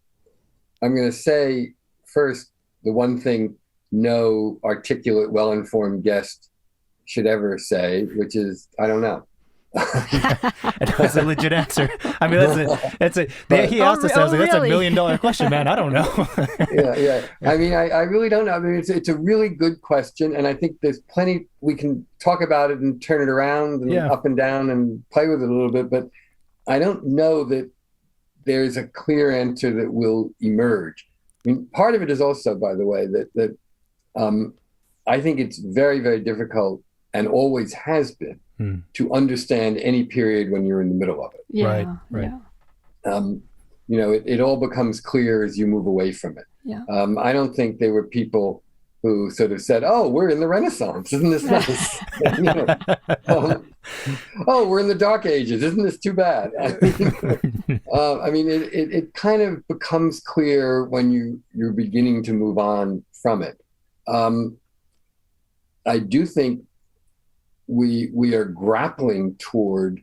I'm going to say first the one thing no articulate, well-informed guest should ever say, which is, I don't know. That's a legit answer. I mean, he asked us, I was like, that's really? $1 million question, man. I don't know. Yeah. I mean, I really don't know. I mean, it's a really good question. And I think there's plenty, we can talk about it and turn it around and up and down and play with it a little bit. But I don't know that there's a clear answer that will emerge. I mean, part of it is also, by the way, that I think it's very, very difficult and always has been to understand any period when you're in the middle of it. Yeah, right. It all becomes clear as you move away from it. Yeah. I don't think there were people who sort of said, "Oh, we're in the Renaissance, isn't this nice?" Oh, we're in the Dark Ages, isn't this too bad? I mean, it kind of becomes clear when you're beginning to move on from it. I do think we are grappling toward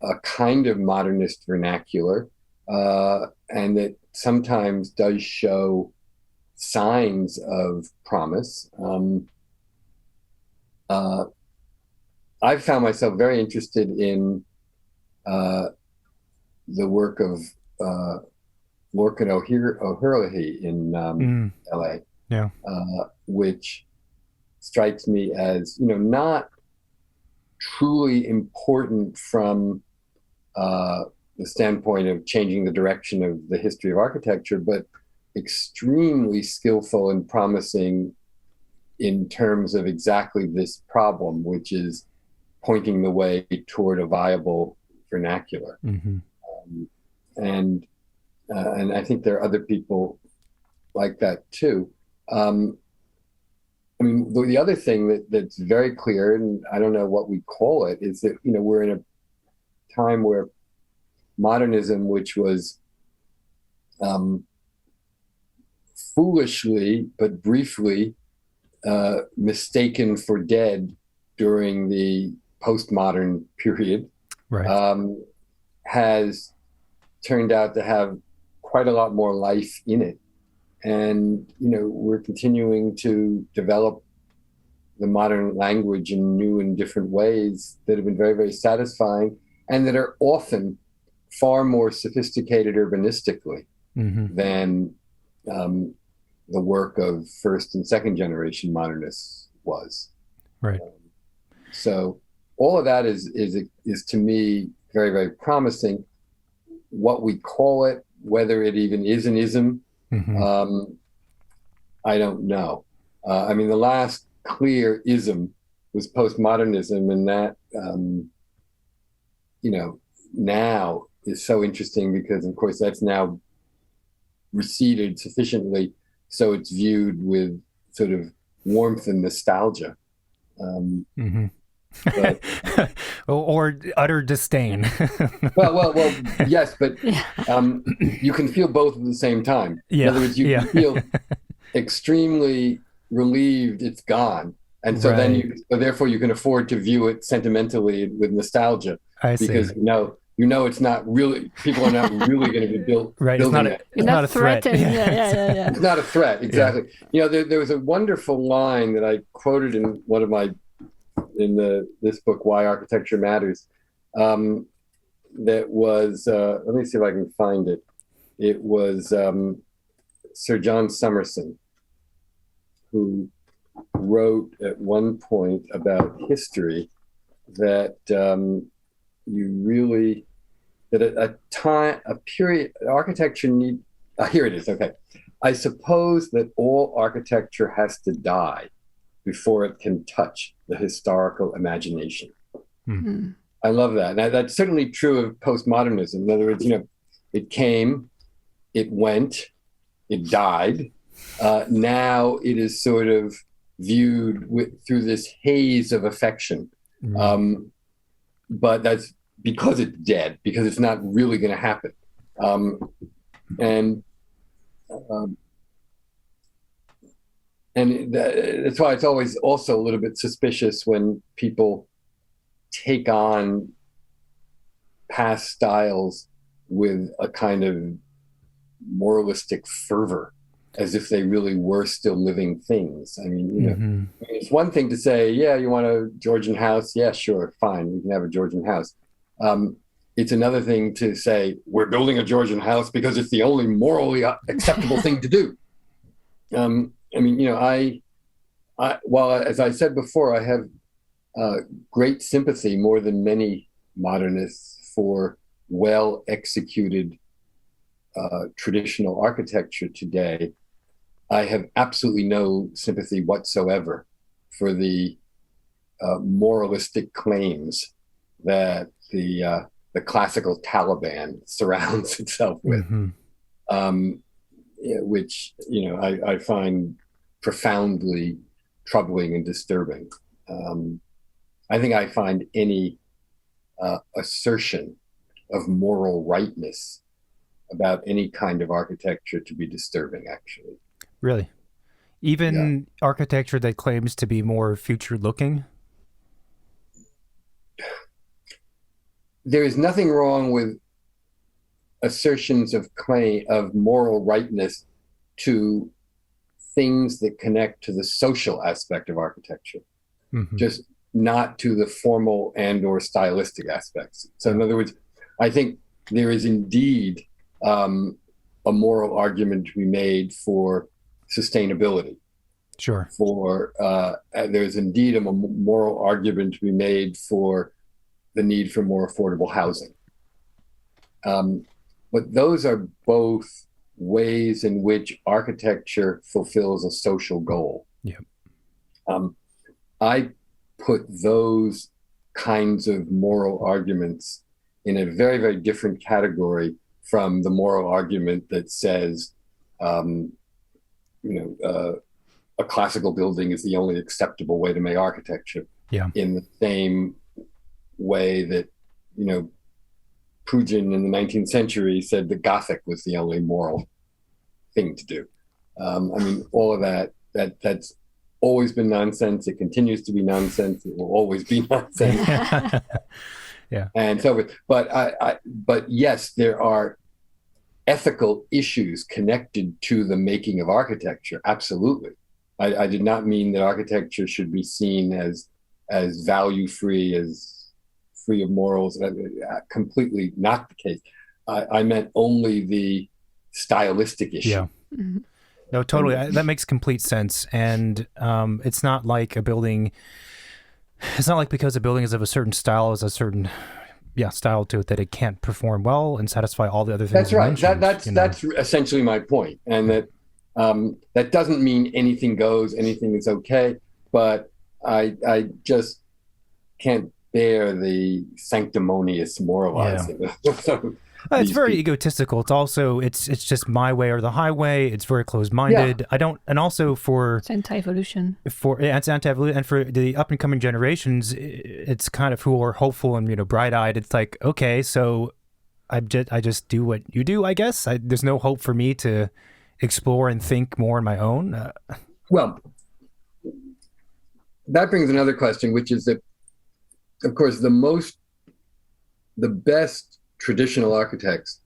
a kind of modernist vernacular, and that sometimes does show signs of promise. I've found myself very interested in the work of Lorcan O'Herlihy in LA, which strikes me as, not truly important from the standpoint of changing the direction of the history of architecture, but extremely skillful and promising in terms of exactly this problem, which is pointing the way toward a viable vernacular. And I think there are other people like that too. I mean, the other thing that's very clear, and I don't know what we call it, is that, we're in a time where modernism, which was foolishly but briefly mistaken for dead during the postmodern period, has turned out to have quite a lot more life in it. And, we're continuing to develop the modern language in new and different ways that have been very, very satisfying, and that are often far more sophisticated urbanistically than the work of first and second generation modernists was. Right. So all of that is to me very, very promising. What we call it, whether it even is an ism, I don't know. I mean, the last clear ism was postmodernism, and that, now is so interesting because, of course, that's now receded sufficiently so it's viewed with sort of warmth and nostalgia. But, or utter disdain. well, yes, but you can feel both at the same time. In other words, you can feel extremely relieved it's gone, and so then therefore you can afford to view it sentimentally with nostalgia. I see. Because it's not really, people are not really going to be building it. It's not a threat. Yeah. It's not a threat, exactly. There was a wonderful line that I quoted in one of my this book, Why Architecture Matters, that was, let me see if I can find it. It was Sir John Summerson, who wrote at one point about history that architecture here it is, okay. I suppose that all architecture has to die before it can touch the historical imagination. I love that. And that's certainly true of postmodernism. In other words, it came, it went, it died. Now it is sort of viewed through this haze of affection. But that's because it's dead, because it's not really going to happen. And that's why it's always also a little bit suspicious when people take on past styles with a kind of moralistic fervor, as if they really were still living things. I mean, it's one thing to say, yeah, you want a Georgian house? Yeah, sure, fine, you can have a Georgian house. It's another thing to say, we're building a Georgian house because it's the only morally acceptable thing to do. While, as I said before, I have great sympathy, more than many modernists, for well-executed traditional architecture today, I have absolutely no sympathy whatsoever for the moralistic claims that the classical Taliban surrounds itself with, which I find profoundly troubling and disturbing. I think I find any assertion of moral rightness about any kind of architecture to be disturbing, actually. Really? Even architecture that claims to be more future-looking? There is nothing wrong with assertions of moral rightness to things that connect to the social aspect of architecture, just not to the formal and or stylistic aspects. So in other words, I think there is indeed a moral argument to be made for sustainability. Sure. There's indeed a moral argument to be made for the need for more affordable housing. But those are both ways in which architecture fulfills a social goal. Yeah. I put those kinds of moral arguments in a very, very different category from the moral argument that says, a classical building is the only acceptable way to make architecture. Yeah. In the same way that, Pugin in the 19th century said the Gothic was the only moral thing to do. All of that's always been nonsense. It continues to be nonsense. It will always be nonsense. Yeah. And so, but yes, there are ethical issues connected to the making of architecture. Absolutely. I did not mean that architecture should be seen as value-free, as free of morals. Completely not the case. I meant only the stylistic issue. Yeah. No, totally. That makes complete sense. And it's not like because a building is of a certain style, is a certain style to it, that it can't perform well and satisfy all the other things. That's right. That's essentially my point. And that doesn't mean anything goes, anything is okay, but I just can't bear the sanctimonious moralizing. Yeah. It's very egotistical. It's also it's just my way or the highway. It's very closed-minded. Yeah. It's anti-evolution. It's anti-evolution, and for the up and coming generations, it's kind of who are hopeful and bright-eyed. It's like, okay, so I just do what you do, I guess. There's no hope for me to explore and think more on my own. Well, that brings another question, which is that, of course, the best traditional architects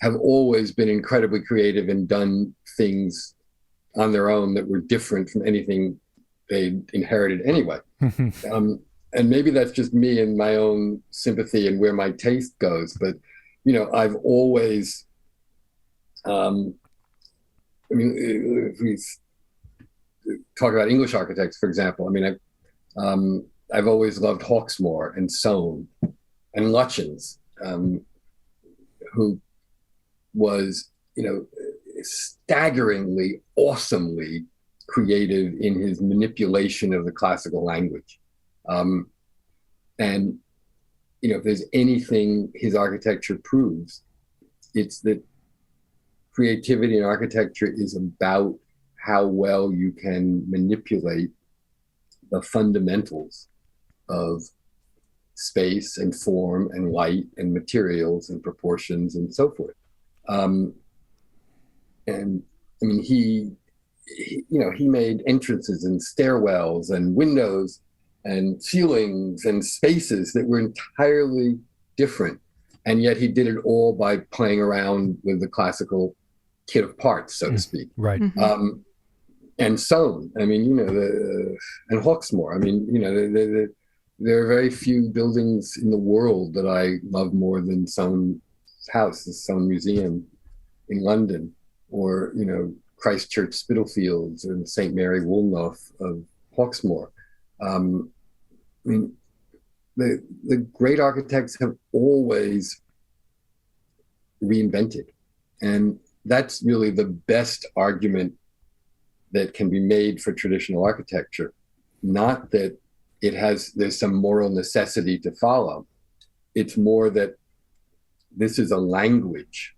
have always been incredibly creative and done things on their own that were different from anything they inherited anyway. And maybe that's just me and my own sympathy and where my taste goes. But, I've always, if we talk about English architects, for example, I've always loved Hawksmoor and Soane and Lutyens. Who was, staggeringly, awesomely creative in his manipulation of the classical language. And, if there's anything his architecture proves, it's that creativity in architecture is about how well you can manipulate the fundamentals of space and form and light and materials and proportions and so forth. He made entrances and stairwells and windows and ceilings and spaces that were entirely different. And yet he did it all by playing around with the classical kit of parts, so to speak. Right. And Soane, I mean, and Hawksmoor. I mean, there are very few buildings in the world that I love more than Soane's house, the Soane Museum in London, or, Christchurch Spitalfields and St. Mary Woolnoth of Hawksmoor. I mean, the great architects have always reinvented. And that's really the best argument that can be made for traditional architecture. Not that there's some moral necessity to follow. It's more that this is a language.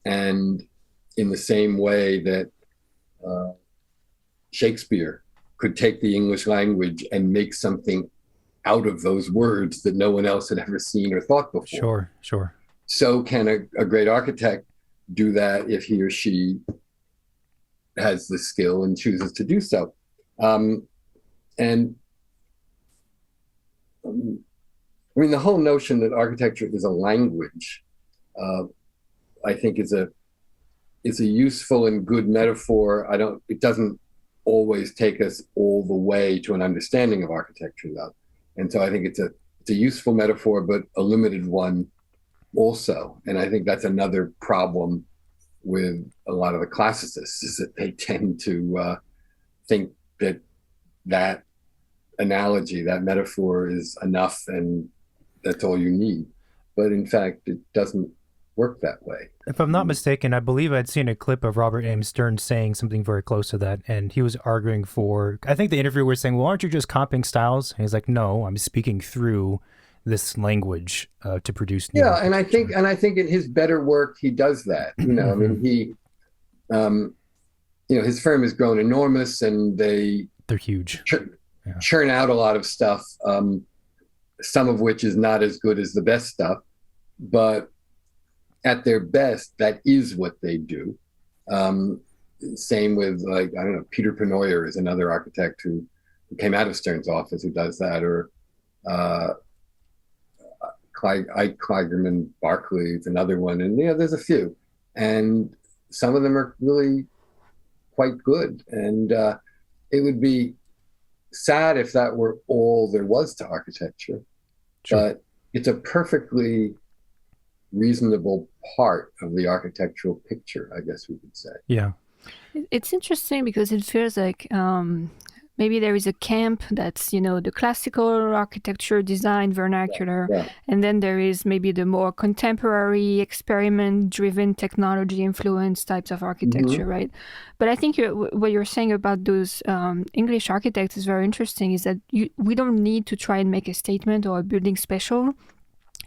And in the same way that Shakespeare could take the English language and make something out of those words that no one else had ever seen or thought before. Sure. So can a great architect do that if he or she has the skill and chooses to do so. And I mean, the whole notion that architecture is a language, I think is a useful and good metaphor. It doesn't always take us all the way to an understanding of architecture, though. And so I think it's a useful metaphor, but a limited one also. And I think that's another problem with a lot of the classicists, is that they tend to think that analogy, that metaphor is enough and that's all you need. But in fact, it doesn't work that way. If I'm not mistaken, I believe I'd seen a clip of Robert M. Stern saying something very close to that, and he was arguing for, I think the interviewer was saying, well, aren't you just copying styles? And he's like, no, I'm speaking through this language to produce new architecture. and I think in his better work he does that. I mean, he his firm has grown enormous, and they're huge. Churn out a lot of stuff, some of which is not as good as the best stuff, but at their best, that is what they do. Same with, Peter Penoyer is another architect who came out of Stern's office who does that, or Ike Kligerman Barclay is another one, and there's a few, and some of them are really quite good. And it would be sad if that were all there was to architecture. Sure. But it's a perfectly reasonable part of the architectural picture, I guess we could say. Yeah. It's interesting because it feels like maybe there is a camp that's, the classical architecture design vernacular, and then there is maybe the more contemporary, experiment-driven, technology-influenced types of architecture, right? But I think what you're saying about those English architects is very interesting, is that we don't need to try and make a statement or a building special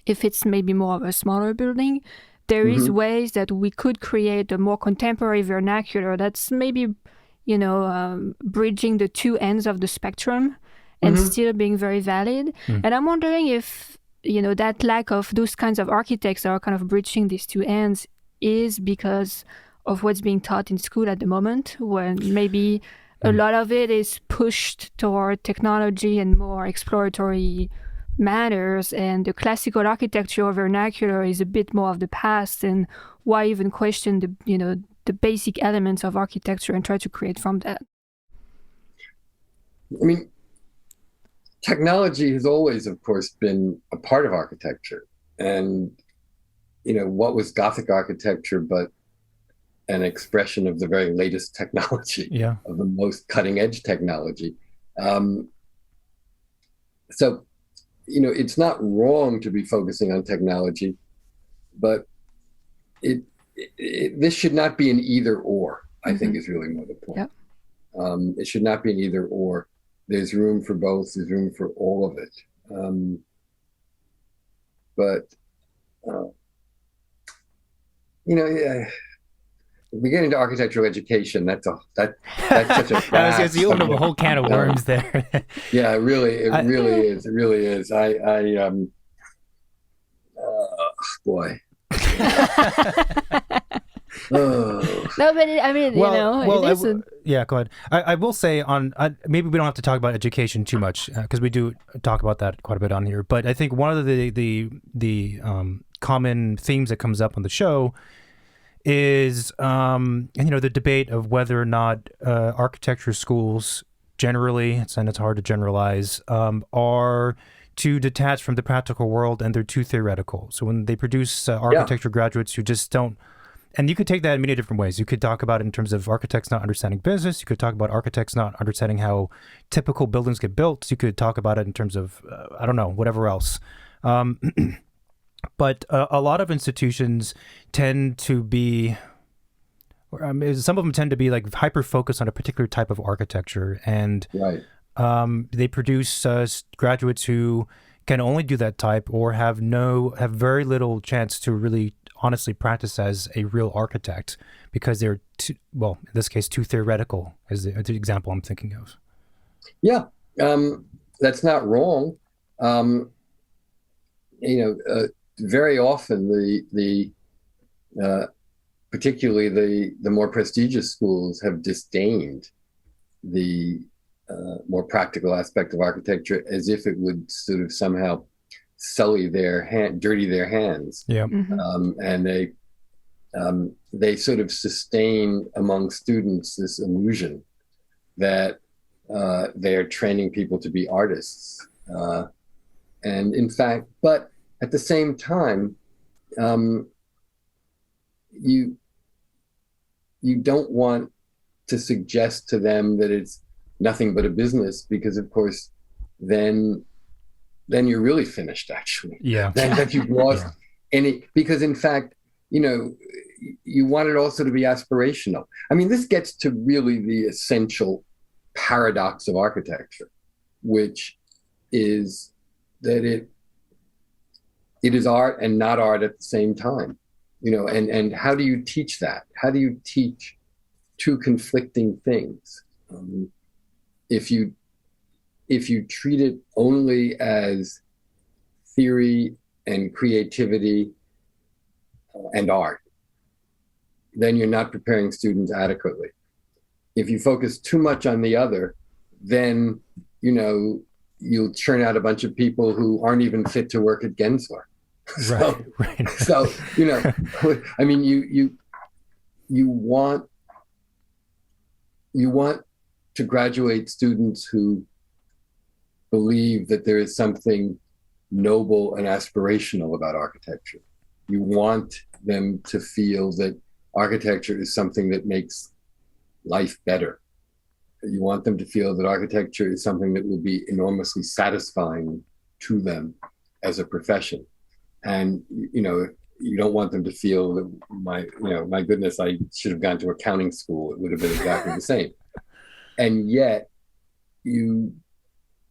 if it's maybe more of a smaller building. There is ways that we could create a more contemporary vernacular that's maybe bridging the two ends of the spectrum and still being very valid. And I'm wondering if, that lack of those kinds of architects that are kind of bridging these two ends is because of what's being taught in school at the moment, when maybe a lot of it is pushed toward technology and more exploratory matters, and the classical architecture vernacular is a bit more of the past. And why even question the basic elements of architecture and try to create from that? I mean, technology has always, of course, been a part of architecture. And, what was Gothic architecture but an expression of the very latest technology, of the most cutting edge technology. So, it's not wrong to be focusing on technology, but this should not be an either or, I think is really more the point. Yep. It should not be an either or. There's room for both. There's room for all of it. We get into architectural education. That's such a vast, you opened up a whole can of worms there. Yeah, it really is. It really is. Boy. No, but yeah, go ahead. I will say maybe we don't have to talk about education too much because we do talk about that quite a bit on here. But I think one of the common themes that comes up on the show is the debate of whether or not architecture schools generally, and it's hard to generalize, are too detached from the practical world and they're too theoretical. So when they produce architecture graduates who just don't, and you could take that in many different ways. You could talk about it in terms of architects not understanding business. You could talk about architects not understanding how typical buildings get built. You could talk about it in terms of, I don't know, whatever else. But a lot of institutions tend to be, some of them tend to be like hyper-focused on a particular type of architecture. And they produce graduates who can only do that type or have very little chance to really honestly practice as a real architect because they're too, well, in this case, too theoretical is the example I'm thinking of. Yeah, that's not wrong. Very often particularly the more prestigious schools have disdained the more practical aspect of architecture as if it would sort of somehow sully dirty their hands. Yeah. And they sort of sustain among students this illusion that they're training people to be artists. And in fact, but at the same time, you don't want to suggest to them that it's nothing but a business, because of course, then you're really finished, actually. Yeah. Then you've lost any, because in fact, you want it also to be aspirational. I mean, this gets to really the essential paradox of architecture, which is that it is art and not art at the same time. And how do you teach that? How do you teach two conflicting things? If you treat it only as theory and creativity and art, then you're not preparing students adequately. If you focus too much on the other, then you'll churn out a bunch of people who aren't even fit to work at Gensler. Right. So I mean, you want to graduate students who believe that there is something noble and aspirational about architecture. You want them to feel that architecture is something that makes life better. You want them to feel that architecture is something that will be enormously satisfying to them as a profession. And, you don't want them to feel that my goodness, I should have gone to accounting school. It would have been exactly the same. And yet you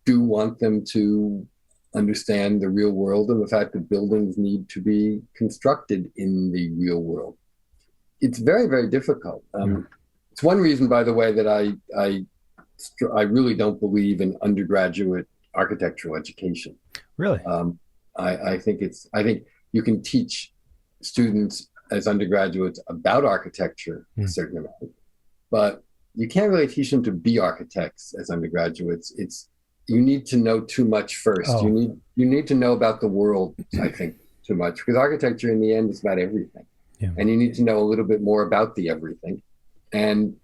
do want them to understand the real world and the fact that buildings need to be constructed in the real world. It's very, very difficult. It's one reason, by the way, that I really don't believe in undergraduate architectural education. Really? I think you can teach students as undergraduates about architecture a certain amount, but you can't really teach them to be architects as undergraduates. You need to know too much first. Oh. You need to know about the world, I think, too much, because architecture in the end is about everything. Yeah. And you need to know a little bit more about the everything. And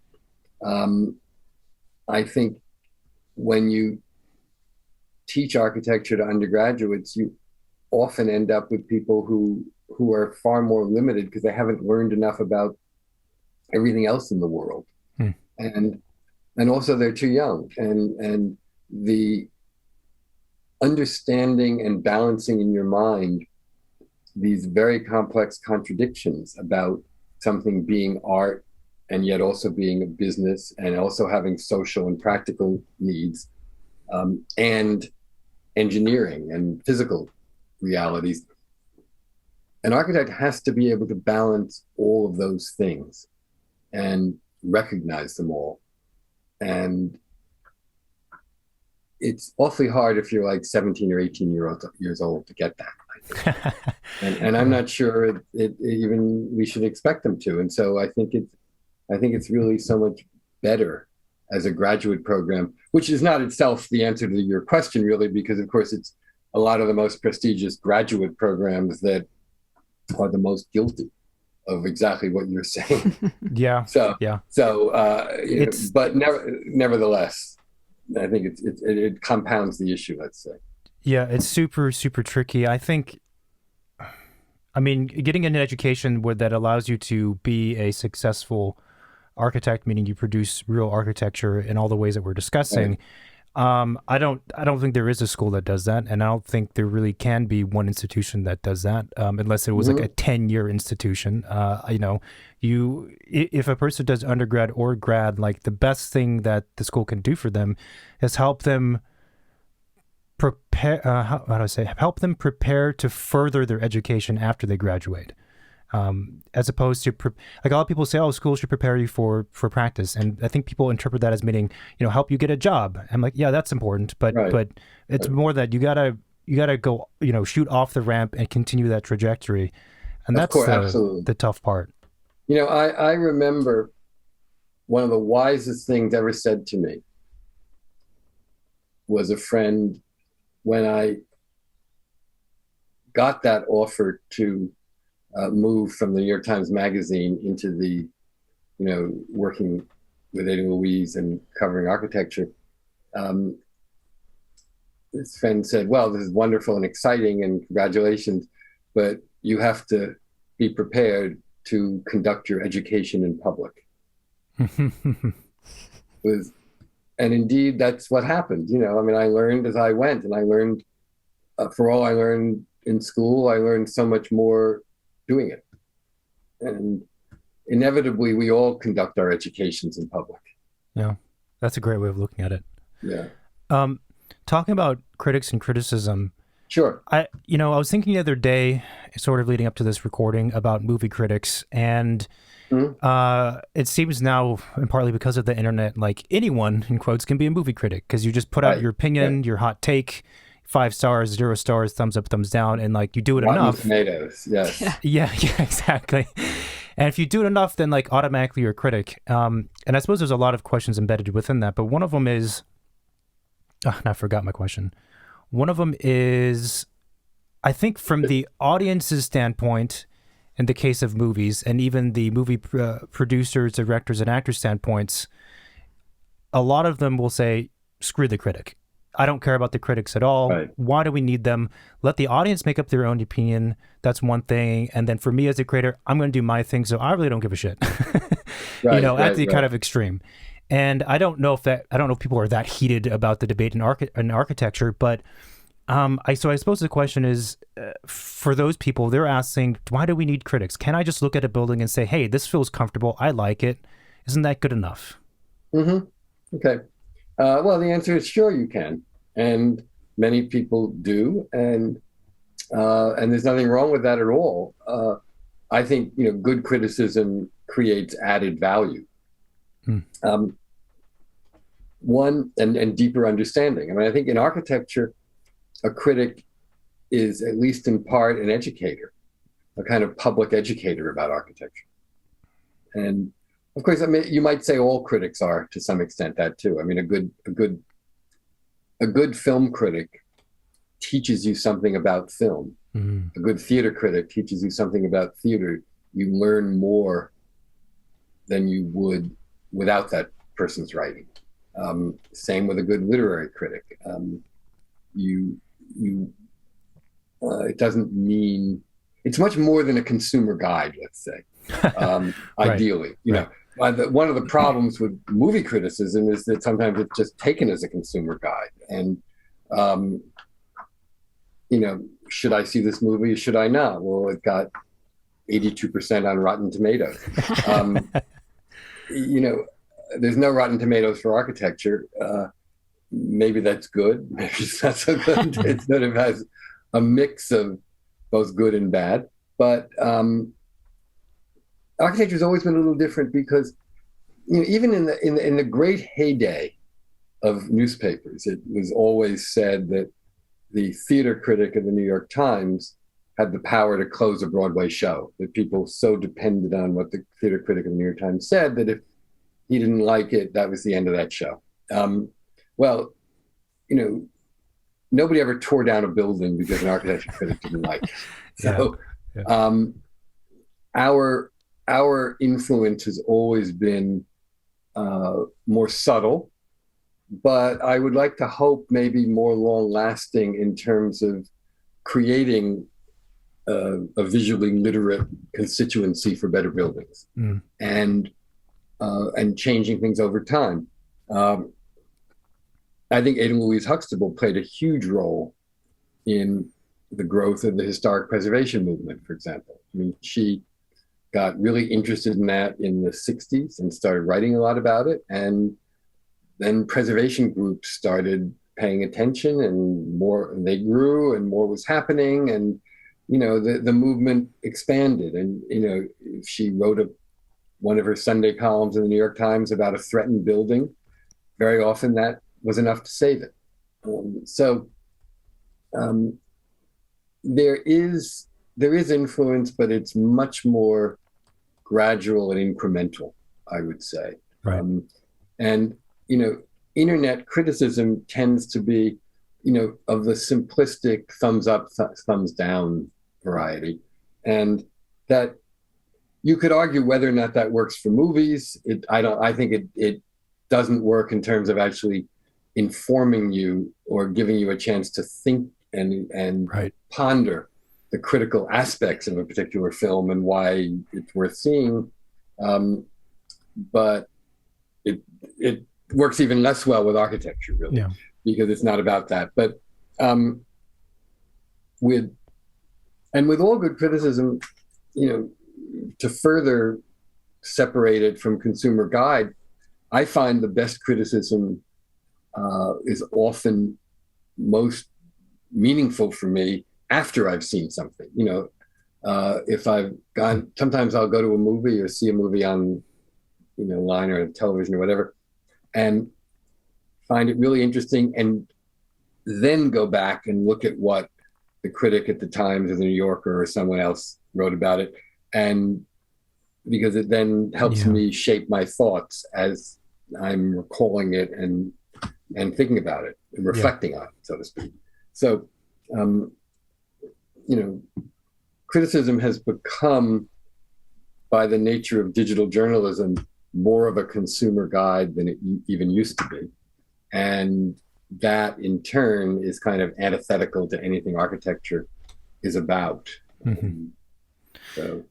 I think when you teach architecture to undergraduates, you often end up with people who are far more limited because they haven't learned enough about everything else in the world. And also they're too young. And the understanding and balancing in your mind these very complex contradictions about something being art and yet also being a business and also having social and practical needs, and engineering and physical realities. An architect has to be able to balance all of those things and recognize them all. And it's awfully hard if you're like 17 or 18 years old to get that, I think. and I'm not sure even we should expect them to. And so I think it's really so much better as a graduate program, which is not itself the answer to your question, really, because of course it's a lot of the most prestigious graduate programs that are the most guilty of exactly what you're saying. Yeah. So, yeah. But nevertheless, I think it compounds the issue, let's say. Yeah, it's super, super tricky. I mean, getting an education that allows you to be a successful architect, meaning you produce real architecture in all the ways that we're discussing. Right. I don't think there is a school that does that, and I don't think there really can be one institution that does that, unless it was like a 10-year institution. If a person does undergrad or grad, like the best thing that the school can do for them is help them prepare. Help them prepare to further their education after they graduate. As opposed to like a lot of people say, oh, schools should prepare you for practice, and I think people interpret that as meaning, help you get a job. I'm like, yeah, that's important, but it's more that you gotta go, shoot off the ramp and continue that trajectory, and that's the tough part. I remember one of the wisest things ever said to me was a friend when I got that offer to move from the New York Times Magazine into the, working with Ada Louise and covering architecture. This friend said, well, this is wonderful and exciting and congratulations, but you have to be prepared to conduct your education in public. And indeed, that's what happened. I learned as I went, and I learned, for all I learned in school, I learned so much more doing it. And inevitably, we all conduct our educations in public. Yeah, that's a great way of looking at it. Yeah. Talking about critics and criticism. Sure. I was thinking the other day, sort of leading up to this recording, about movie critics, and it seems now, and partly because of the internet, like anyone, in quotes, can be a movie critic, because you just put out your opinion, your hot take, 5 stars, 0 stars, thumbs up, thumbs down, and like you do it enough. Tomatoes, yes. Yeah, exactly. And if you do it enough, then like automatically you're a critic. And I suppose there's a lot of questions embedded within that, but one of them is, I forgot my question. One of them is, I think from the audience's standpoint, in the case of movies, and even the movie producers, directors, and actors' standpoints, a lot of them will say, screw the critic. I don't care about the critics at all. Right. Why do we need them? Let the audience make up their own opinion. That's one thing. And then for me as a creator, I'm going to do my thing, so I really don't give a shit. At the kind of extreme. And I don't know if people are that heated about the debate in architecture, but I suppose the question is, for those people, they're asking, why do we need critics? Can I just look at a building and say, hey, this feels comfortable, I like it? Isn't that good enough? Mm-hmm. Okay. Well, the answer is sure you can. And many people do. And there's nothing wrong with that at all. I think, good criticism creates added value. One, and deeper understanding. I think in architecture, a critic is, at least in part, an educator, a kind of public educator about architecture. And of course, you might say all critics are, to some extent, that too. A good film critic teaches you something about film. A good theater critic teaches you something about theater. You learn more than you would without that person's writing. Same with a good literary critic. It doesn't mean, it's much more than a consumer guide, let's say. Ideally, one of the problems with movie criticism is that sometimes it's just taken as a consumer guide. And, should I see this movie or should I not? Well, it got 82% on Rotten Tomatoes. There's no Rotten Tomatoes for architecture. Maybe that's good. Maybe it's not so good. It sort of has a mix of both good and bad. But architecture has always been a little different because, even in the great heyday of newspapers, it was always said that the theater critic of the New York Times had the power to close a Broadway show, that people so depended on what the theater critic of the New York Times said that if he didn't like it, that was the end of that show. Nobody ever tore down a building because an architecture critic didn't like it. So our our influence has always been more subtle, but I would like to hope maybe more long-lasting in terms of creating a visually literate constituency for better buildings, and changing things over time. I think Ada Louise Huxtable played a huge role in the growth of the historic preservation movement, for example. I mean, she got really interested in that in the 60s and started writing a lot about it. And then preservation groups started paying attention, and they grew, and more was happening. And, the movement expanded. And, she wrote one of her Sunday columns in the New York Times about a threatened building. Very often that was enough to save it. There is influence, but it's much more gradual and incremental, I would say. Right. And internet criticism tends to be, of the simplistic thumbs up, thumbs down variety, and that you could argue whether or not that works for movies. I think it doesn't work in terms of actually informing you or giving you a chance to think and right. ponder the critical aspects of a particular film and why it's worth seeing. But it works even less well with architecture, really, because it's not about that. But with all good criticism, to further separate it from consumer guide, I find the best criticism is often most meanline for me after I've seen something. If I've gone, sometimes I'll go to a movie or see a movie on, line or television or whatever, and find it really interesting, and then go back and look at what the critic at the Times or the New Yorker or someone else wrote about it, and because it then helps me shape my thoughts as I'm recalling it and thinking about it and reflecting on it, so to speak. So, criticism has become, by the nature of digital journalism, more of a consumer guide than it even used to be. And that, in turn, is kind of antithetical to anything architecture is about. So,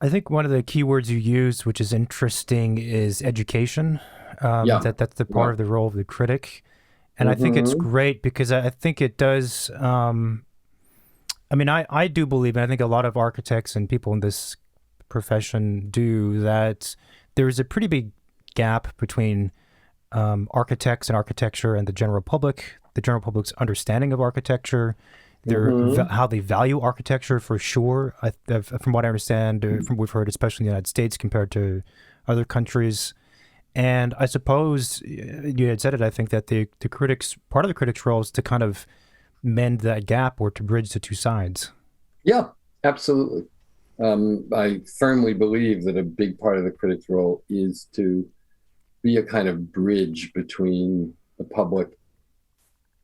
I think one of the key words you used, which is interesting, is education. That's the part of the role of the critic. And I think it's great because I think it does. I do believe, and I think a lot of architects and people in this profession do, that there's a pretty big gap between architects and architecture and the general public, the general public's understanding of architecture, how they value architecture, for sure. From what I understand, from what we've heard, especially in the United States compared to other countries. And I suppose you had said it, I think that part of the critic's role is to kind of mend that gap or to bridge the two sides. Yeah, absolutely. I firmly believe that a big part of the critic's role is to be a kind of bridge between the public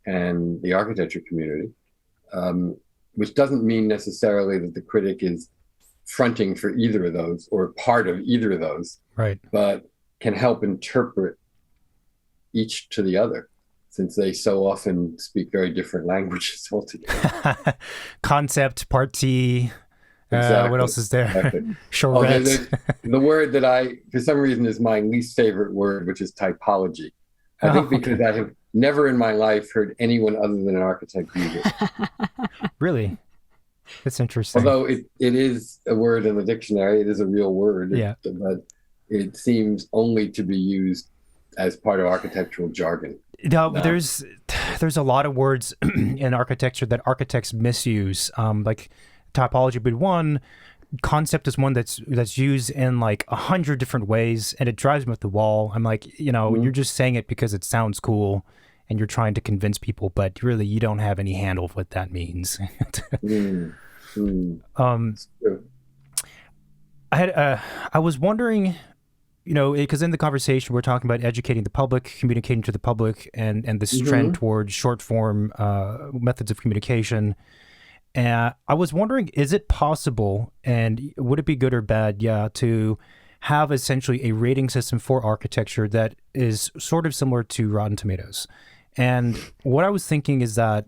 and the architecture community, which doesn't mean necessarily that the critic is fronting for either of those or part of either of those, right? But can help interpret each to the other, since they so often speak very different languages altogether. Concept, party, exactly. What else is there? Exactly. Charrette. The word that for some reason, is my least favorite word, which is typology. I think because I have never in my life heard anyone other than an architect use it. Really? That's interesting. Although it is a word in the dictionary, it is a real word. But it seems only to be used as part of architectural jargon. No, there's a lot of words in architecture that architects misuse. Like typology, but one concept is one that's used in like 100 different ways, and it drives me up the wall. I'm like, you're just saying it because it sounds cool, and you're trying to convince people, but really you don't have any handle of what that means. I was wondering, because in the conversation we're talking about educating the public, communicating to the public, and this trend towards short form methods of communication. And I was wondering, is it possible, and would it be good or bad, to have essentially a rating system for architecture that is sort of similar to Rotten Tomatoes? And what I was thinking is that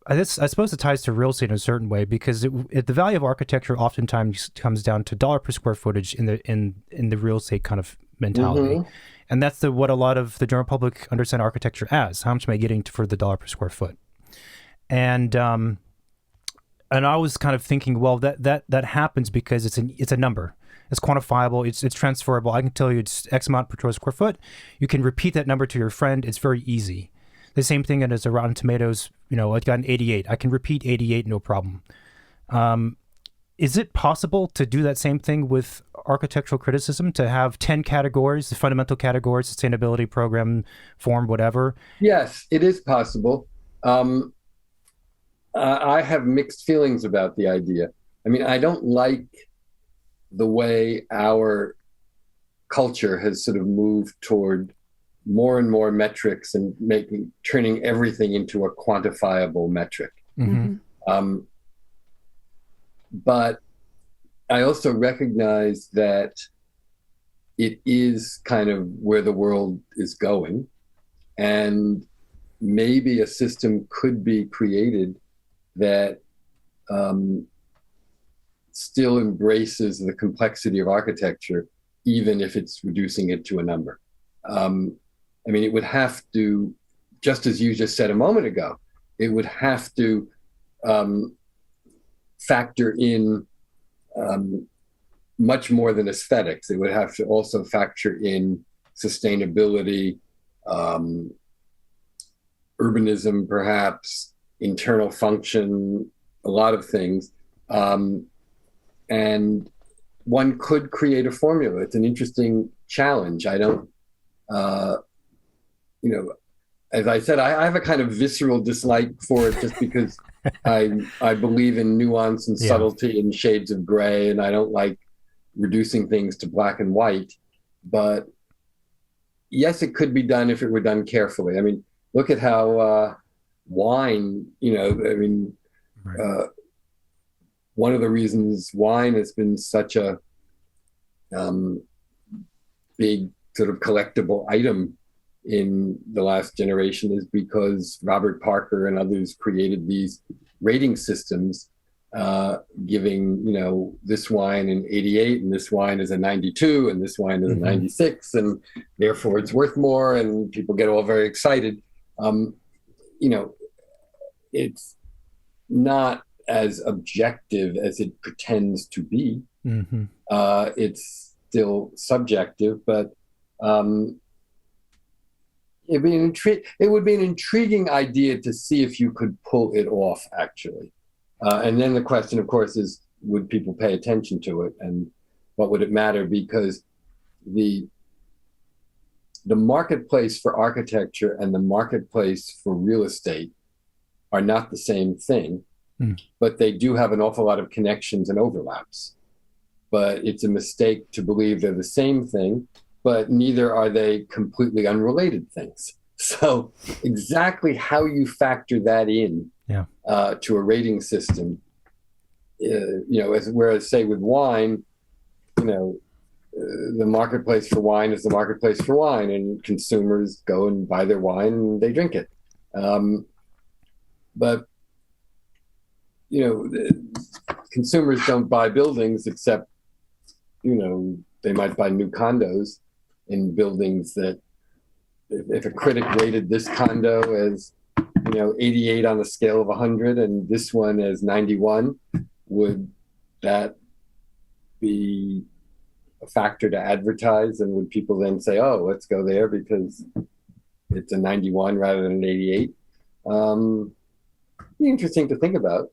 I suppose it ties to real estate in a certain way, because the value of architecture oftentimes comes down to dollar per square footage in the real estate kind of mentality. Mm-hmm. And that's what a lot of the general public understand architecture as. How much am I getting for the dollar per square foot? And I was kind of thinking, well, that happens because it's a number. It's quantifiable. It's transferable. I can tell you it's X amount per square foot. You can repeat that number to your friend. It's very easy. The same thing as a Rotten Tomatoes. I got an 88. I can repeat 88, no problem. Is it possible to do that same thing with architectural criticism, to have 10 categories, the fundamental categories, sustainability, program, form, whatever? Yes, it is possible. I have mixed feelings about the idea. I mean, I don't like the way our culture has sort of moved toward more and more metrics and turning everything into a quantifiable metric. Mm-hmm. But I also recognize that it is kind of where the world is going, and maybe a system could be created that still embraces the complexity of architecture, even if it's reducing it to a number. I mean, it would have to, just as you just said a moment ago, it would have to factor in much more than aesthetics. It would have to also factor in sustainability, urbanism, perhaps, internal function, a lot of things. And one could create a formula. It's an interesting challenge. I don't, as I said, I have a kind of visceral dislike for it, just because I believe in nuance and subtlety and shades of gray, and I don't like reducing things to black and white. But yes, it could be done if it were done carefully. I mean, look at how wine, right. One of the reasons wine has been such a big sort of collectible item in the last generation is because Robert Parker and others created these rating systems, giving, this wine an 88 and this wine is a 92 and this wine is a 96, and therefore it's worth more, and people get all very excited. It's not as objective as it pretends to be. Mm-hmm. It's still subjective, but it would be an intriguing idea to see if you could pull it off, actually. And then the question, of course, is, would people pay attention to it, and what would it matter? Because the marketplace for architecture and the marketplace for real estate are not the same thing, but they do have an awful lot of connections and overlaps. But it's a mistake to believe they're the same thing, but neither are they completely unrelated things. So exactly how you factor that in to a rating system, whereas say with wine, the marketplace for wine is the marketplace for wine, and consumers go and buy their wine and they drink it. But consumers don't buy buildings, except, they might buy new condos in buildings that, if a critic rated this condo as, 88 on a scale of 100 and this one as 91, would that be a factor to advertise? And would people then say, oh, let's go there because it's a 91 rather than an 88? Be interesting to think about.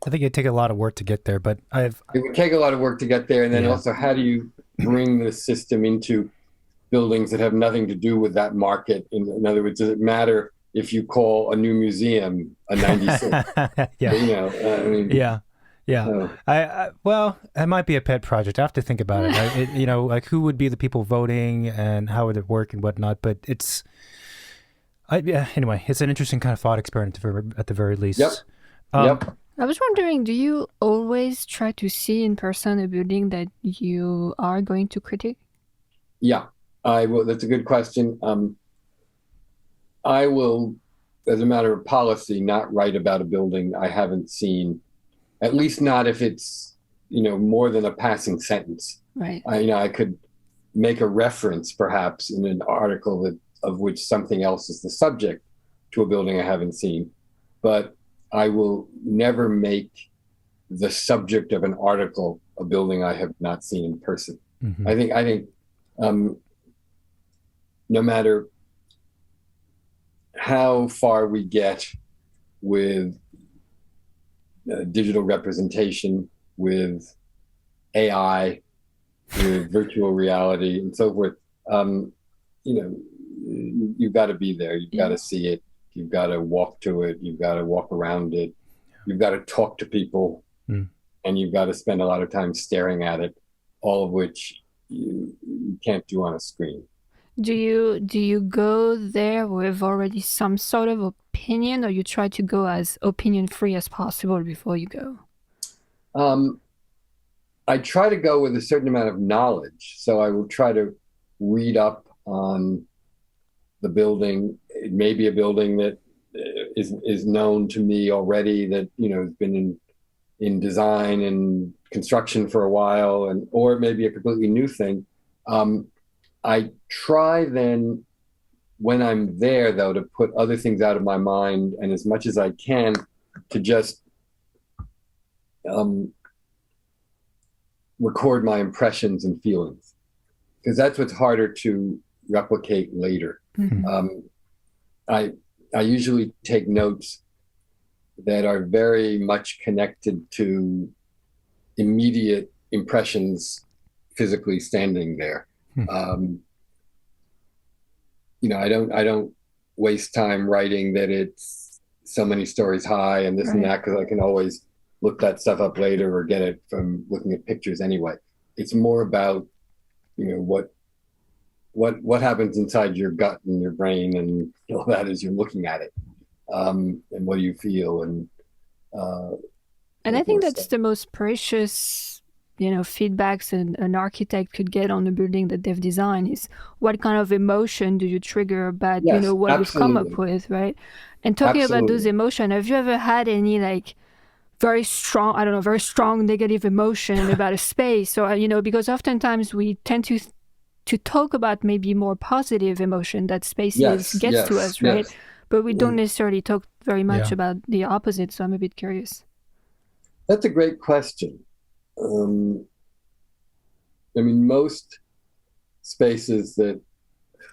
I think it'd take a lot of work to get there, but it would take a lot of work to get there. And then also, how do you bring the system into buildings that have nothing to do with that market? In other words, does it matter if you call a new museum a 96? Well, it might be a pet project. I have to think about it. Right? Like who would be the people voting and how would it work and whatnot. But anyway, it's an interesting kind of thought experiment at the very least. Yep. I was wondering, do you always try to see in person a building that you are going to critique? Yeah, I will. That's a good question. I will, as a matter of policy, not write about a building I haven't seen, at least not if it's, more than a passing sentence. Right. I could make a reference perhaps in an article of which something else is the subject to a building I haven't seen, but I will never make the subject of an article a building I have not seen in person. Mm-hmm. I think no matter how far we get with digital representation, with AI, with virtual reality, and so forth, you've got to be there. You've got to see it. You've got to walk to it. You've got to walk around it. You've got to talk to people, and you've got to spend a lot of time staring at it, all of which you can't do on a screen. Do you go there with already some sort of opinion, or you try to go as opinion free as possible before you go? I try to go with a certain amount of knowledge, so I will try to read up on the building. It may be a building that is known to me already, that has been in design and construction for a while, or it may be a completely new thing. I try then, when I'm there, though, to put other things out of my mind, and as much as I can, to just record my impressions and feelings, because that's what's harder to replicate later. Mm-hmm. I usually take notes that are very much connected to immediate impressions physically standing there. I don't waste time writing that it's so many stories high and this and that, because I can always look that stuff up later or get it from looking at pictures anyway. It's more about, what happens inside your gut and your brain and all that as you're looking at it, and what do you feel, and I think that's the most precious feedbacks an architect could get on a building that they've designed, is what kind of emotion do you trigger about what absolutely. you've come up with, right? And talking about those emotions, have you ever had any very strong negative emotion about a space, or because oftentimes we tend to talk about maybe more positive emotion that spaces gets to us, right? But we don't necessarily talk very much about the opposite. So I'm a bit curious. That's a great question. Most spaces that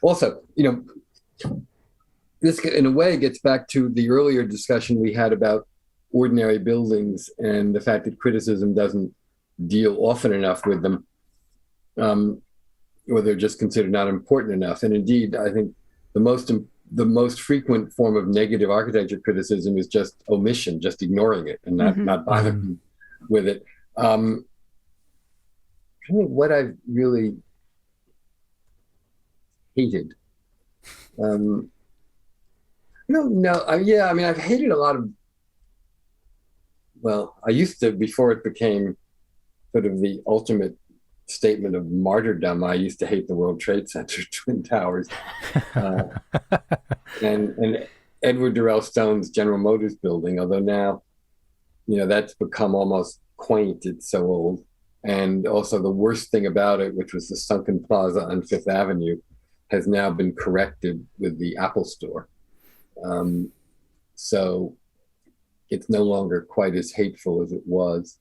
also, this in a way gets back to the earlier discussion we had about ordinary buildings and the fact that criticism doesn't deal often enough with them, or they're just considered not important enough. And indeed, I think the most frequent form of negative architecture criticism is just omission, just ignoring it and not bothering with it. I think what I've really hated. I don't know. I've hated a lot of. Well, I used to, before it became sort of the ultimate statement of martyrdom, I used to hate the World Trade Center Twin Towers, and Edward Durrell Stone's General Motors building. Although now, that's become almost quaint. It's so old. And also the worst thing about it, which was the sunken plaza on Fifth Avenue, has now been corrected with the Apple Store. So it's no longer quite as hateful as it was.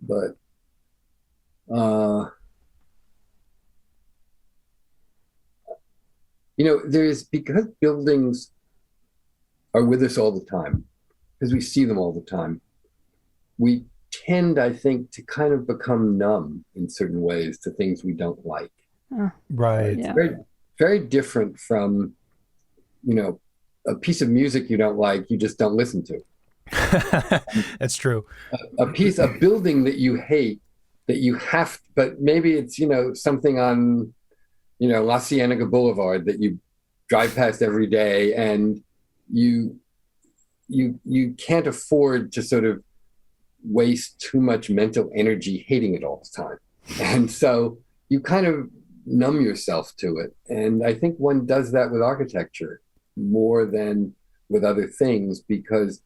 But because buildings are with us all the time, because we see them all the time, we tend, I think, to kind of become numb in certain ways to things we don't like. Right. It's very, very different from, a piece of music you don't like, you just don't listen to. That's true. A building that you hate, that you have, but maybe it's, something on, La Cienega Boulevard that you drive past every day, and you you can't afford to sort of waste too much mental energy hating it all the time. And so you kind of numb yourself to it. And I think one does that with architecture more than with other things, because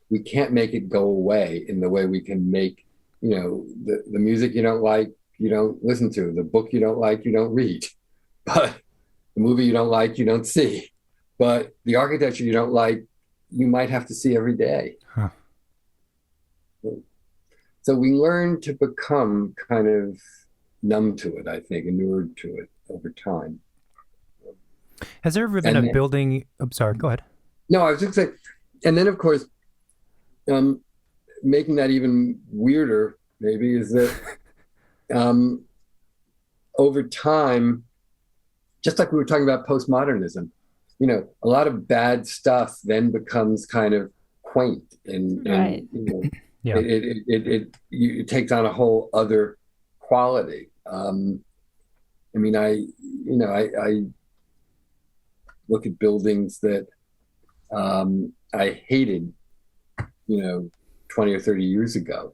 we can't make it go away in the way we can make, the music you don't like, you don't listen to, the book you don't like, you don't read, but the movie you don't like, you don't see, but the architecture you don't like, you might have to see every day. Huh. So we learn to become kind of numb to it, I think, inured to it over time. Has there ever been a building? I'm sorry, go ahead. No, I was just saying, and then of course, making that even weirder, maybe, is that over time, just like we were talking about postmodernism, a lot of bad stuff then becomes kind of quaint and right. Yeah. It takes on a whole other quality. I look at buildings that I hated, 20 or 30 years ago.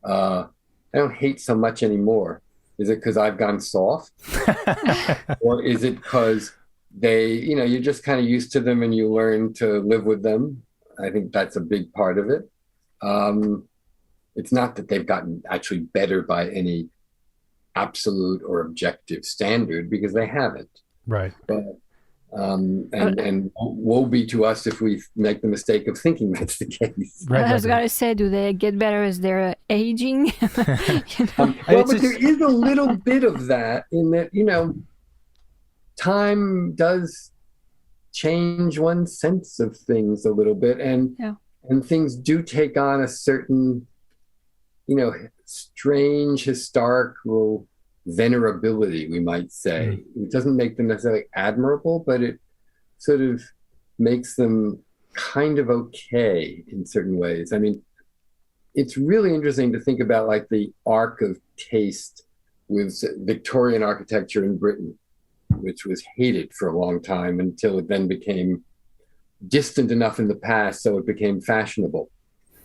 I don't hate so much anymore. Is it because I've gone soft? Or is it because you're just kind of used to them and you learn to live with them? I think that's a big part of it. It's not that they've gotten actually better by any absolute or objective standard, because they haven't. Right. But and woe be to us if we make the mistake of thinking that's the case. Right, I was going to say, do they get better as they're aging? Well, but there is a little bit of that in that, time does change one's sense of things a little bit, and things do take on a certain, strange historical venerability, we might say. It doesn't make them necessarily admirable, but it sort of makes them kind of okay in certain ways. I mean, it's really interesting to think about like the arc of taste with Victorian architecture in Britain, which was hated for a long time until it then became distant enough in the past so it became fashionable.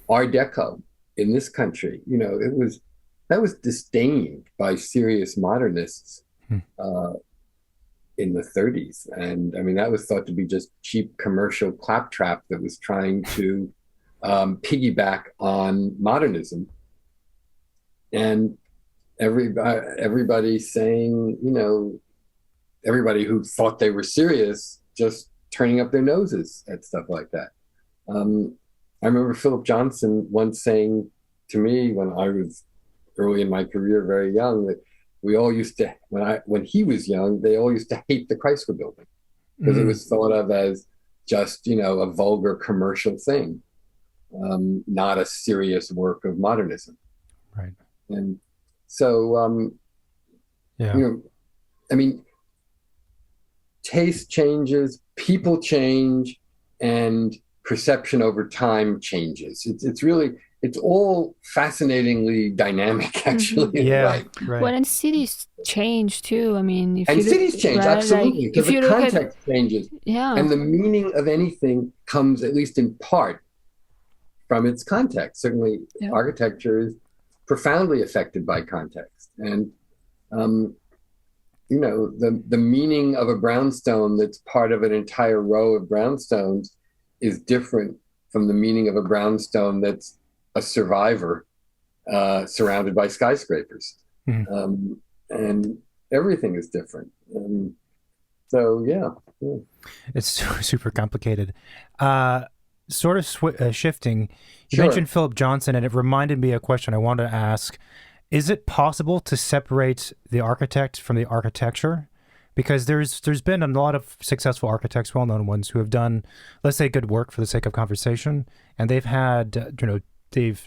Art Deco in this country, that was disdained by serious modernists in the 30s. And I mean, that was thought to be just cheap commercial claptrap that was trying to piggyback on modernism. And everybody saying, everybody who thought they were serious just turning up their noses at stuff like that. I remember Philip Johnson once saying to me when I was early in my career, very young, that we all used to, when he was young, they all used to hate the Chrysler Building because it was thought of as just, a vulgar commercial thing, not a serious work of modernism. Right. And so, I mean, taste changes, people change, and perception over time changes. It's all fascinatingly dynamic, actually. Yeah, right. Well, and cities change too. I mean, cities change, right, absolutely, because the context changes. Yeah. And the meaning of anything comes, at least in part, from its context. Certainly, architecture is profoundly affected by context. And, the meaning of a brownstone that's part of an entire row of brownstones is different from the meaning of a brownstone that's a survivor surrounded by skyscrapers. And everything is different. It's super complicated. Sort of shifting, you mentioned Philip Johnson, and it reminded me of a question I wanted to ask. Is it possible to separate the architect from the architecture? Because there's been a lot of successful architects, well-known ones, who have done, let's say, good work for the sake of conversation, and they've had, there's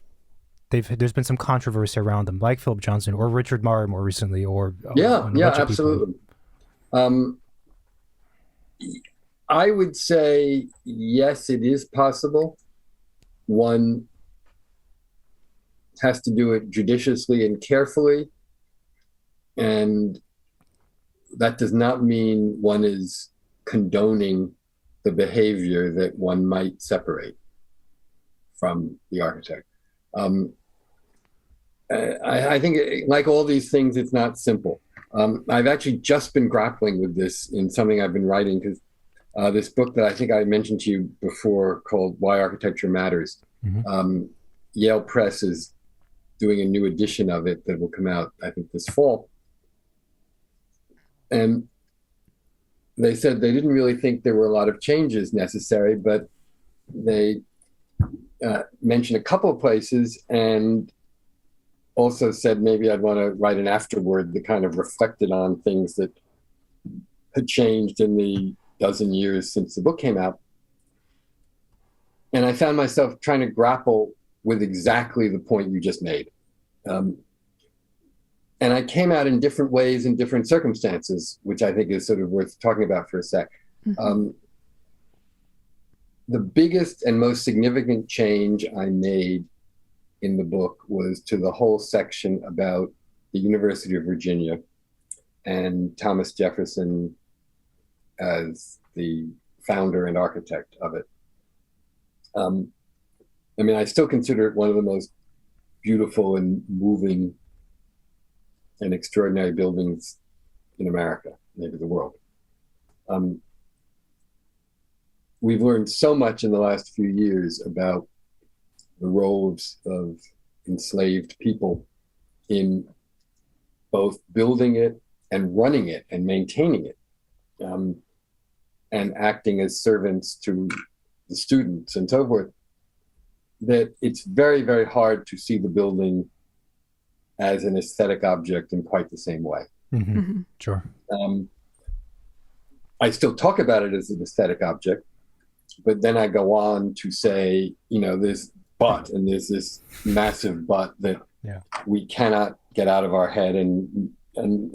been some controversy around them, like Philip Johnson or Richard Marr more recently, or absolutely. I would say yes, it is possible. One has to do it judiciously and carefully, and that does not mean one is condoning the behavior that one might separate. from the architect. I think, like all these things, it's not simple. I've actually just been grappling with this in something I've been writing, because this book that I think I mentioned to you before, called Why Architecture Matters. Mm-hmm. Yale Press is doing a new edition of it that will come out, I think, this fall. And they said they didn't really think there were a lot of changes necessary, but they mentioned a couple of places and also said maybe I'd want to write an afterword that kind of reflected on things that had changed in the dozen years since the book came out. And I found myself trying to grapple with exactly the point you just made. And I came out in different ways in different circumstances, which I think is sort of worth talking about for a sec. Mm-hmm. The biggest and most significant change I made in the book was to the whole section about the University of Virginia and Thomas Jefferson as the founder and architect of it. I mean, I still consider it one of the most beautiful and moving and extraordinary buildings in America, maybe the world. We've learned so much in the last few years about the roles of enslaved people in both building it and running it and maintaining it, and acting as servants to the students and so forth, that it's very, very hard to see the building as an aesthetic object in quite the same way. Mm-hmm. Mm-hmm. Sure. I still talk about it as an aesthetic object, but then I go on to say, you know, there's but, and there's this massive but that we cannot get out of our head, and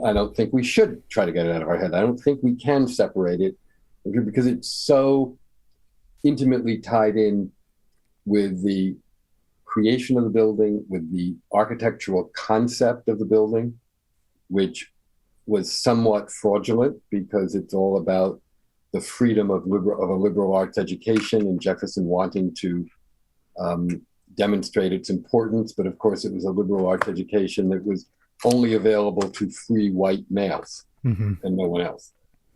I don't think we should try to get it out of our head. I don't think we can separate it, because it's so intimately tied in with the creation of the building, with the architectural concept of the building, which was somewhat fraudulent because it's all about the freedom of a liberal arts education and Jefferson wanting to demonstrate its importance. But of course, it was a liberal arts education that was only available to free white males, mm-hmm. and no one else.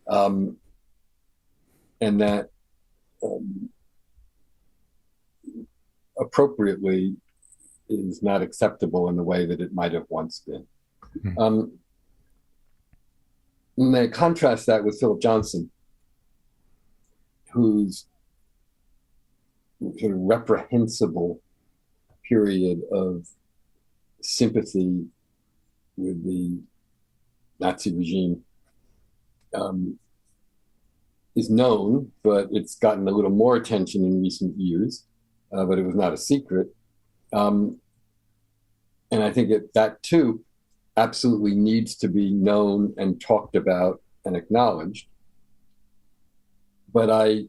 And that appropriately is not acceptable in the way that it might have once been. Mm-hmm. And I contrast that with Philip Johnson, whose sort of reprehensible period of sympathy with the Nazi regime is known, but it's gotten a little more attention in recent years, but it was not a secret. And I think that too absolutely needs to be known and talked about and acknowledged. But I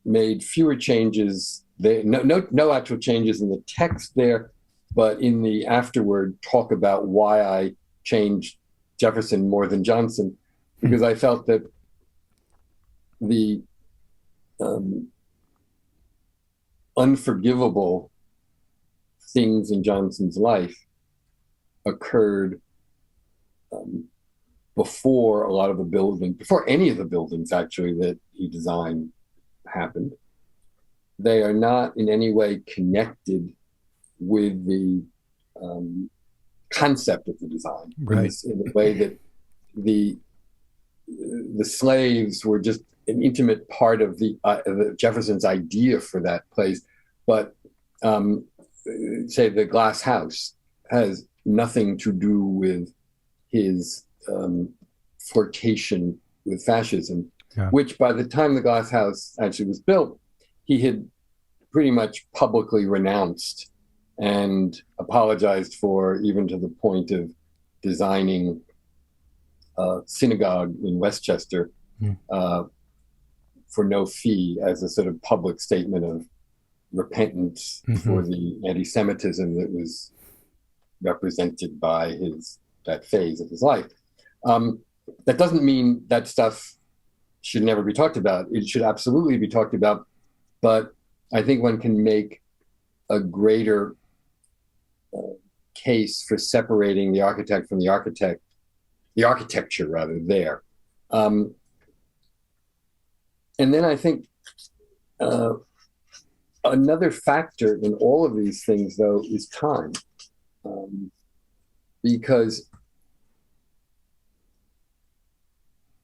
made fewer changes there, no actual changes in the text there, but in the afterword talk about why I changed Jefferson more than Johnson, because I felt that the unforgivable things in Johnson's life occurred before a lot of the building, before any of the buildings actually that he designed happened. They are not in any way connected with the concept of the design, right? In the way that the slaves were just an intimate part of the Jefferson's idea for that place, but say the glass house has nothing to do with his flirtation with fascism, which by the time the glass house actually was built, he had pretty much publicly renounced and apologized for, even to the point of designing a synagogue in Westchester for no fee, as a sort of public statement of repentance for the anti-Semitism that was represented by that phase of his life. That doesn't mean that stuff should never be talked about. It should absolutely be talked about, but I think one can make a greater case for separating the architect from the architecture rather there. And then I think another factor in all of these things, though, is time. Because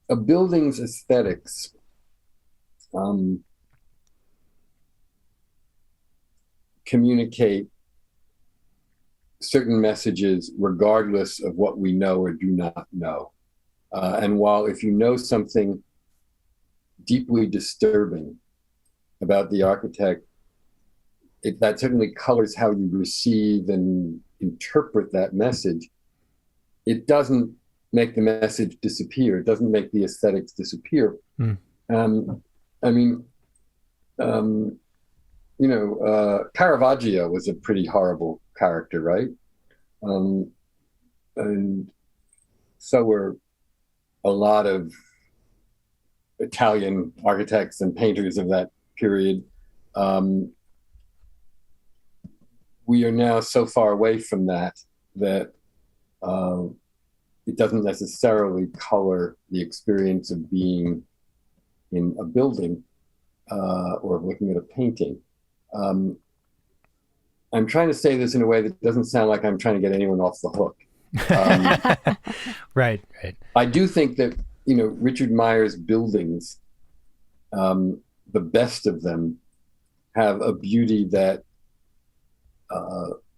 a building's aesthetics communicate certain messages regardless of what we know or do not know. And while if you know something deeply disturbing about the architect, that certainly colors how you receive and interpret that message. It doesn't make the message disappear. It doesn't make the aesthetics disappear. Caravaggio was a pretty horrible character, right? And so were a lot of Italian architects and painters of that period. We are now so far away from that it doesn't necessarily color the experience of being in a building or looking at a painting. I'm trying to say this in a way that doesn't sound like I'm trying to get anyone off the hook. Right. I do think that, Richard Meyer's buildings, the best of them, have a beauty that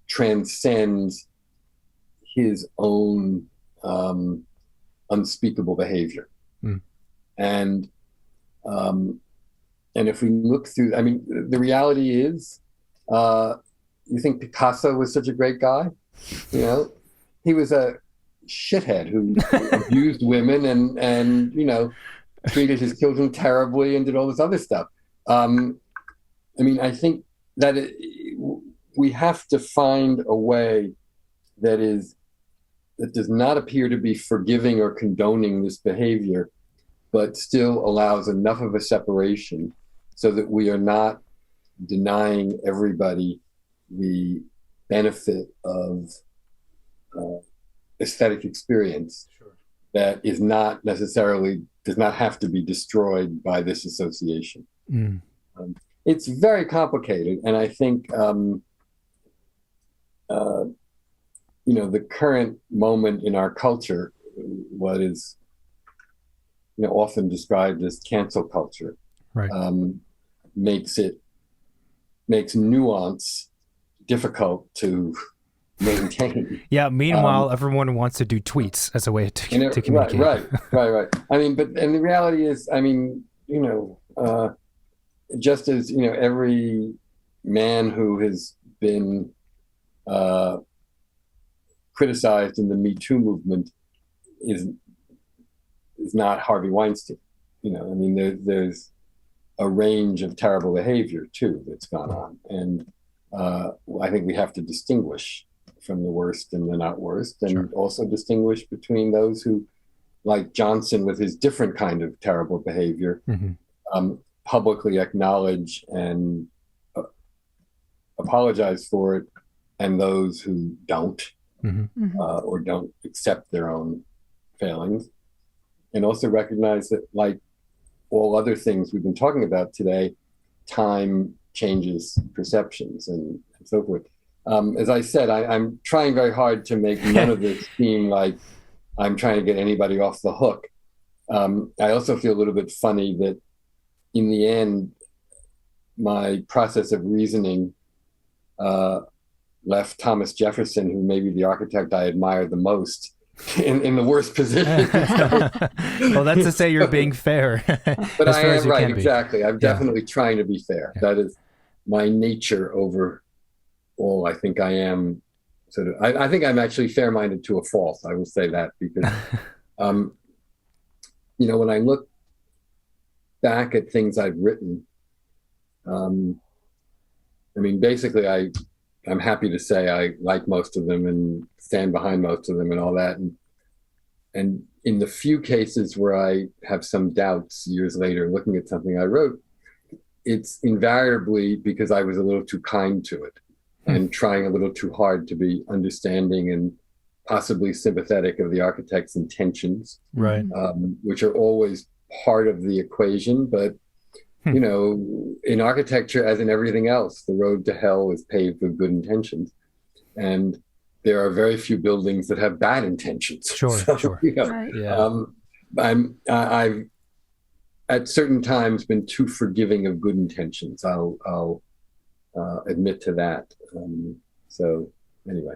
transcends his own unspeakable behavior. And if we look through, the reality is, you think Picasso was such a great guy? He was a shithead who abused women and treated his children terribly and did all this other stuff. I think that we have to find a way that does not appear to be forgiving or condoning this behavior, but still allows enough of a separation so that we are not denying everybody the benefit of aesthetic experience that is not necessarily, does not have to be destroyed by this association. It's very complicated, and I think the current moment in our culture, what is often described as cancel culture, right, makes nuance difficult to maintain. Yeah. Meanwhile, everyone wants to do tweets as a way to communicate. Right. And the reality is, just as every man who has been criticized in the Me Too movement is not Harvey Weinstein. There's a range of terrible behavior too that's gone on, and I think we have to distinguish from the worst and the not worst, and also distinguish between those who, like Johnson with his different kind of terrible behavior, publicly acknowledge and apologize for it, and those who don't, or don't accept their own failings, and also recognize that, like all other things we've been talking about today, time changes perceptions and so forth. As I said, I'm trying very hard to make none of this seem like I'm trying to get anybody off the hook. I also feel a little bit funny that in the end, my process of reasoning left Thomas Jefferson, who may be the architect I admire the most, in the worst position. Well, that's to say you're being fair. But I am right, exactly. I'm definitely trying to be fair. Yeah. That is my nature over all. I think I am I think I'm actually fair-minded to a fault. I will say that because, when I look back at things I've written, basically I'm happy to say I like most of them and stand behind most of them and all that. And in the few cases where I have some doubts years later looking at something I wrote, it's invariably because I was a little too kind to it and trying a little too hard to be understanding and possibly sympathetic of the architect's intentions, right? Which are always part of the equation. But you know, in architecture, as in everything else, the road to hell is paved with good intentions, and there are very few buildings that have bad intentions. Sure, so, sure. You know, Right. Yeah. I've at certain times been too forgiving of good intentions. I'll admit to that. So anyway.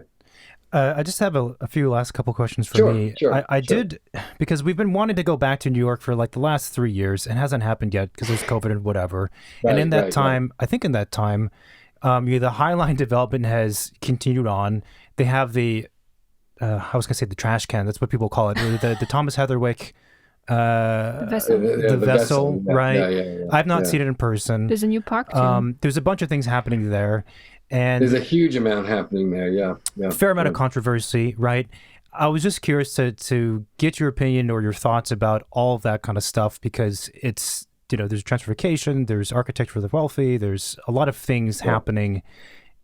I just have a few last couple questions for me. Sure. I did, because we've been wanting to go back to New York for like the last 3 years and hasn't happened yet because there's COVID and whatever. Right, and in that right, time, I think in that time, the High Line development has continued on. They have the, I was going to say the trash can. That's what people call it. The Thomas Heatherwick, The vessel. the vessel, right? Yeah. I've not seen it in person. There's a new park too. There's a bunch of things happening there. And there's a huge amount happening there. Yeah. Fair amount of controversy, right? I was just curious to get your opinion or your thoughts about all of that kind of stuff, because it's, there's gentrification, there's architecture for the wealthy, there's a lot of things happening,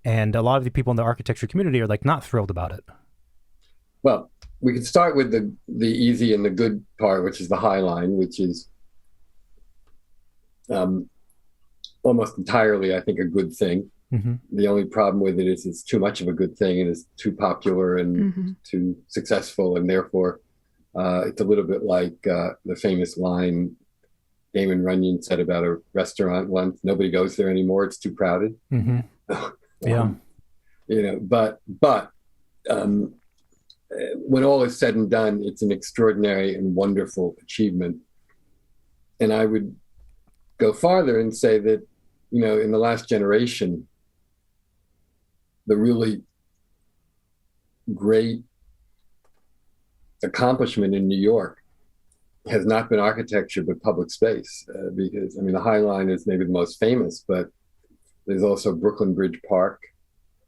and a lot of the people in the architecture community are like not thrilled about it. Well, we could start with the easy and the good part, which is the High Line, which is almost entirely, I think, a good thing. Mm-hmm. The only problem with it is it's too much of a good thing, and it's too popular and too successful, and therefore it's a little bit like the famous line Damon Runyon said about a restaurant once: "Nobody goes there anymore; it's too crowded." Mm-hmm. Yeah, but when all is said and done, it's an extraordinary and wonderful achievement. And I would go farther and say that, in the last generation, the really great accomplishment in New York has not been architecture, but public space. Because, the High Line is maybe the most famous, but there's also Brooklyn Bridge Park.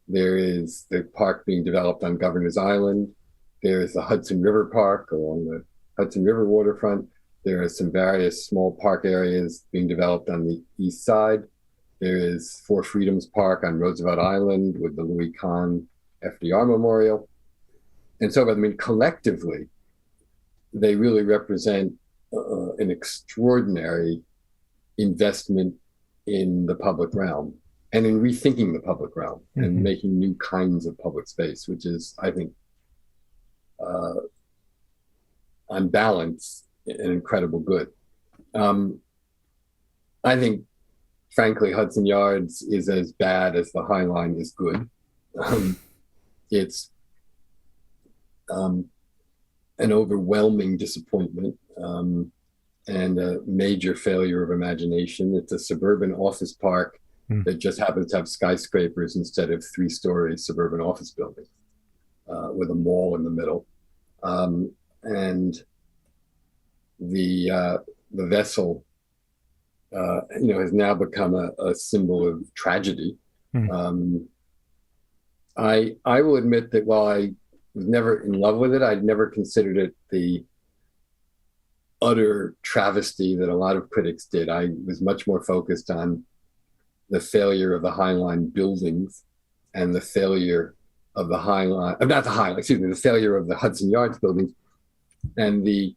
There is the park being developed on Governor's Island. There is the Hudson River Park along the Hudson River waterfront. There are some various small park areas being developed on the east side. There is Four Freedoms Park on Roosevelt Island with the Louis Kahn FDR Memorial. And so, collectively, they really represent an extraordinary investment in the public realm and in rethinking the public realm and making new kinds of public space, which is, I think, on balance, an incredible good. I think, frankly, Hudson Yards is as bad as the High Line is good. It's an overwhelming disappointment and a major failure of imagination. It's a suburban office park that just happens to have skyscrapers instead of 3-story suburban office buildings with a mall in the middle. And the vessel, has now become a symbol of tragedy. I will admit that while I was never in love with it, I'd never considered it the utter travesty that a lot of critics did. I was much more focused on the failure of the High Line buildings and the failure of the High Line, the failure of the Hudson Yards buildings and the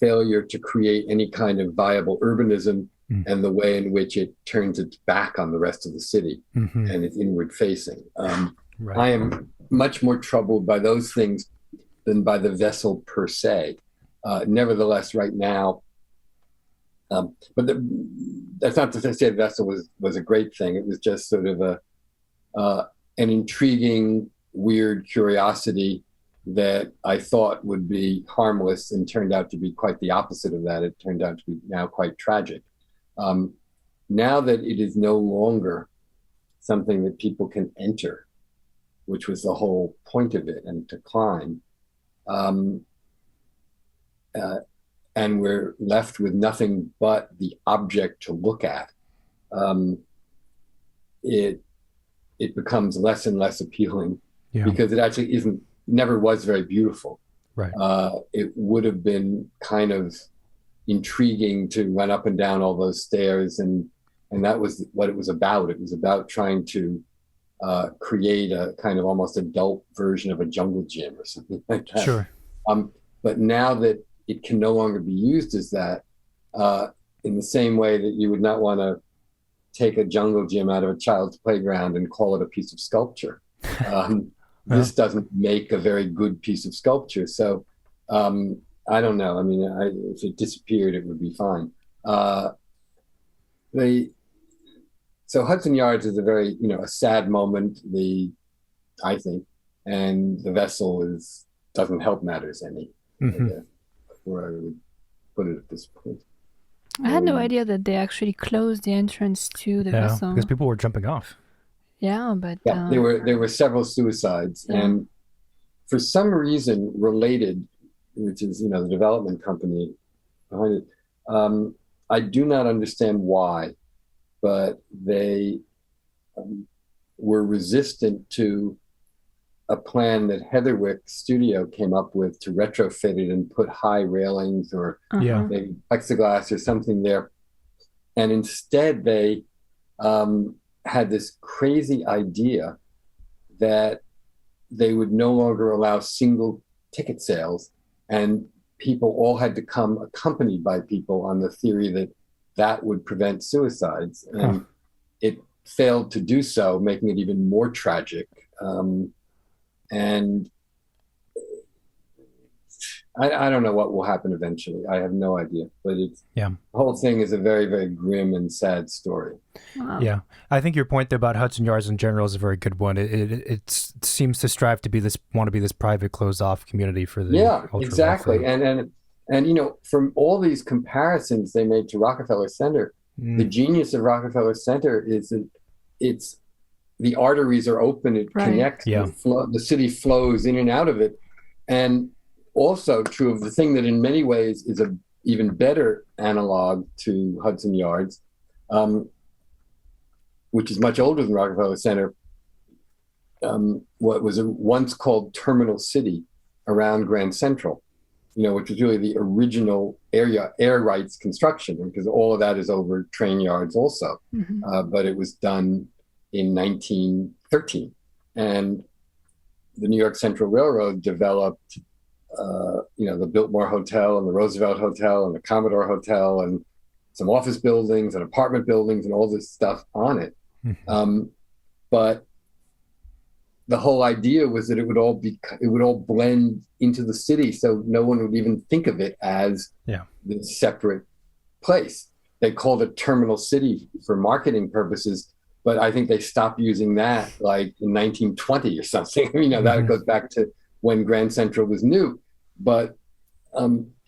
failure to create any kind of viable urbanism and the way in which it turns its back on the rest of the city and it's inward facing. Right. I am much more troubled by those things than by the vessel per se. Nevertheless, right now, that's not to say the vessel was a great thing. It was just sort of an intriguing, weird curiosity that I thought would be harmless and turned out to be quite the opposite of that. It turned out to be now quite tragic. Now that it is no longer something that people can enter, which was the whole point of it, and to climb, and we're left with nothing but the object to look at, it becomes less and less appealing because it actually never was very beautiful. Right. It would have been kind of intriguing to run up and down all those stairs and and that was what it was about. It was about trying to create a kind of almost adult version of a jungle gym or something like that. Sure. But now that it can no longer be used as that, in the same way that you would not want to take a jungle gym out of a child's playground and call it a piece of sculpture. This doesn't make a very good piece of sculpture. So I don't know. I mean, if it disappeared, it would be fine. So Hudson Yards is a very, a sad moment, I think, and the vessel doesn't help matters any. Where I would put it at this point. I had no idea that they actually closed the entrance to the vessel. Because people were jumping off. Yeah, but there were several suicides, and for some reason related, which is the development company behind it. I do not understand why, but they were resistant to a plan that Heatherwick Studio came up with to retrofit it and put high railings or maybe plexiglass or something there. And instead they had this crazy idea that they would no longer allow single ticket sales, and people all had to come accompanied by people on the theory that that would prevent suicides. And it failed to do so, making it even more tragic. And I don't know what will happen eventually. I have no idea, but the whole thing is a very, very grim and sad story. Wow. Yeah, I think your point about Hudson Yards in general is a very good one. It seems to strive to be this private, closed off community for the exactly. And from all these comparisons they made to Rockefeller Center, the genius of Rockefeller Center is that the arteries are open, it connects, the city flows in and out of it. And also true of the thing that in many ways is a even better analog to Hudson Yards, which is much older than Rockefeller Center, what was once called Terminal City around Grand Central, which was really the original air rights construction, because all of that is over train yards also. But it was done in 1913. And the New York Central Railroad developed the Biltmore Hotel and the Roosevelt Hotel and the Commodore Hotel and some office buildings and apartment buildings and all this stuff on it. But the whole idea was that it would all blend into the city, so no one would even think of it as this separate place. They called it Terminal City for marketing purposes, but I think they stopped using that like in 1920 or something. That goes back to when Grand Central was new. But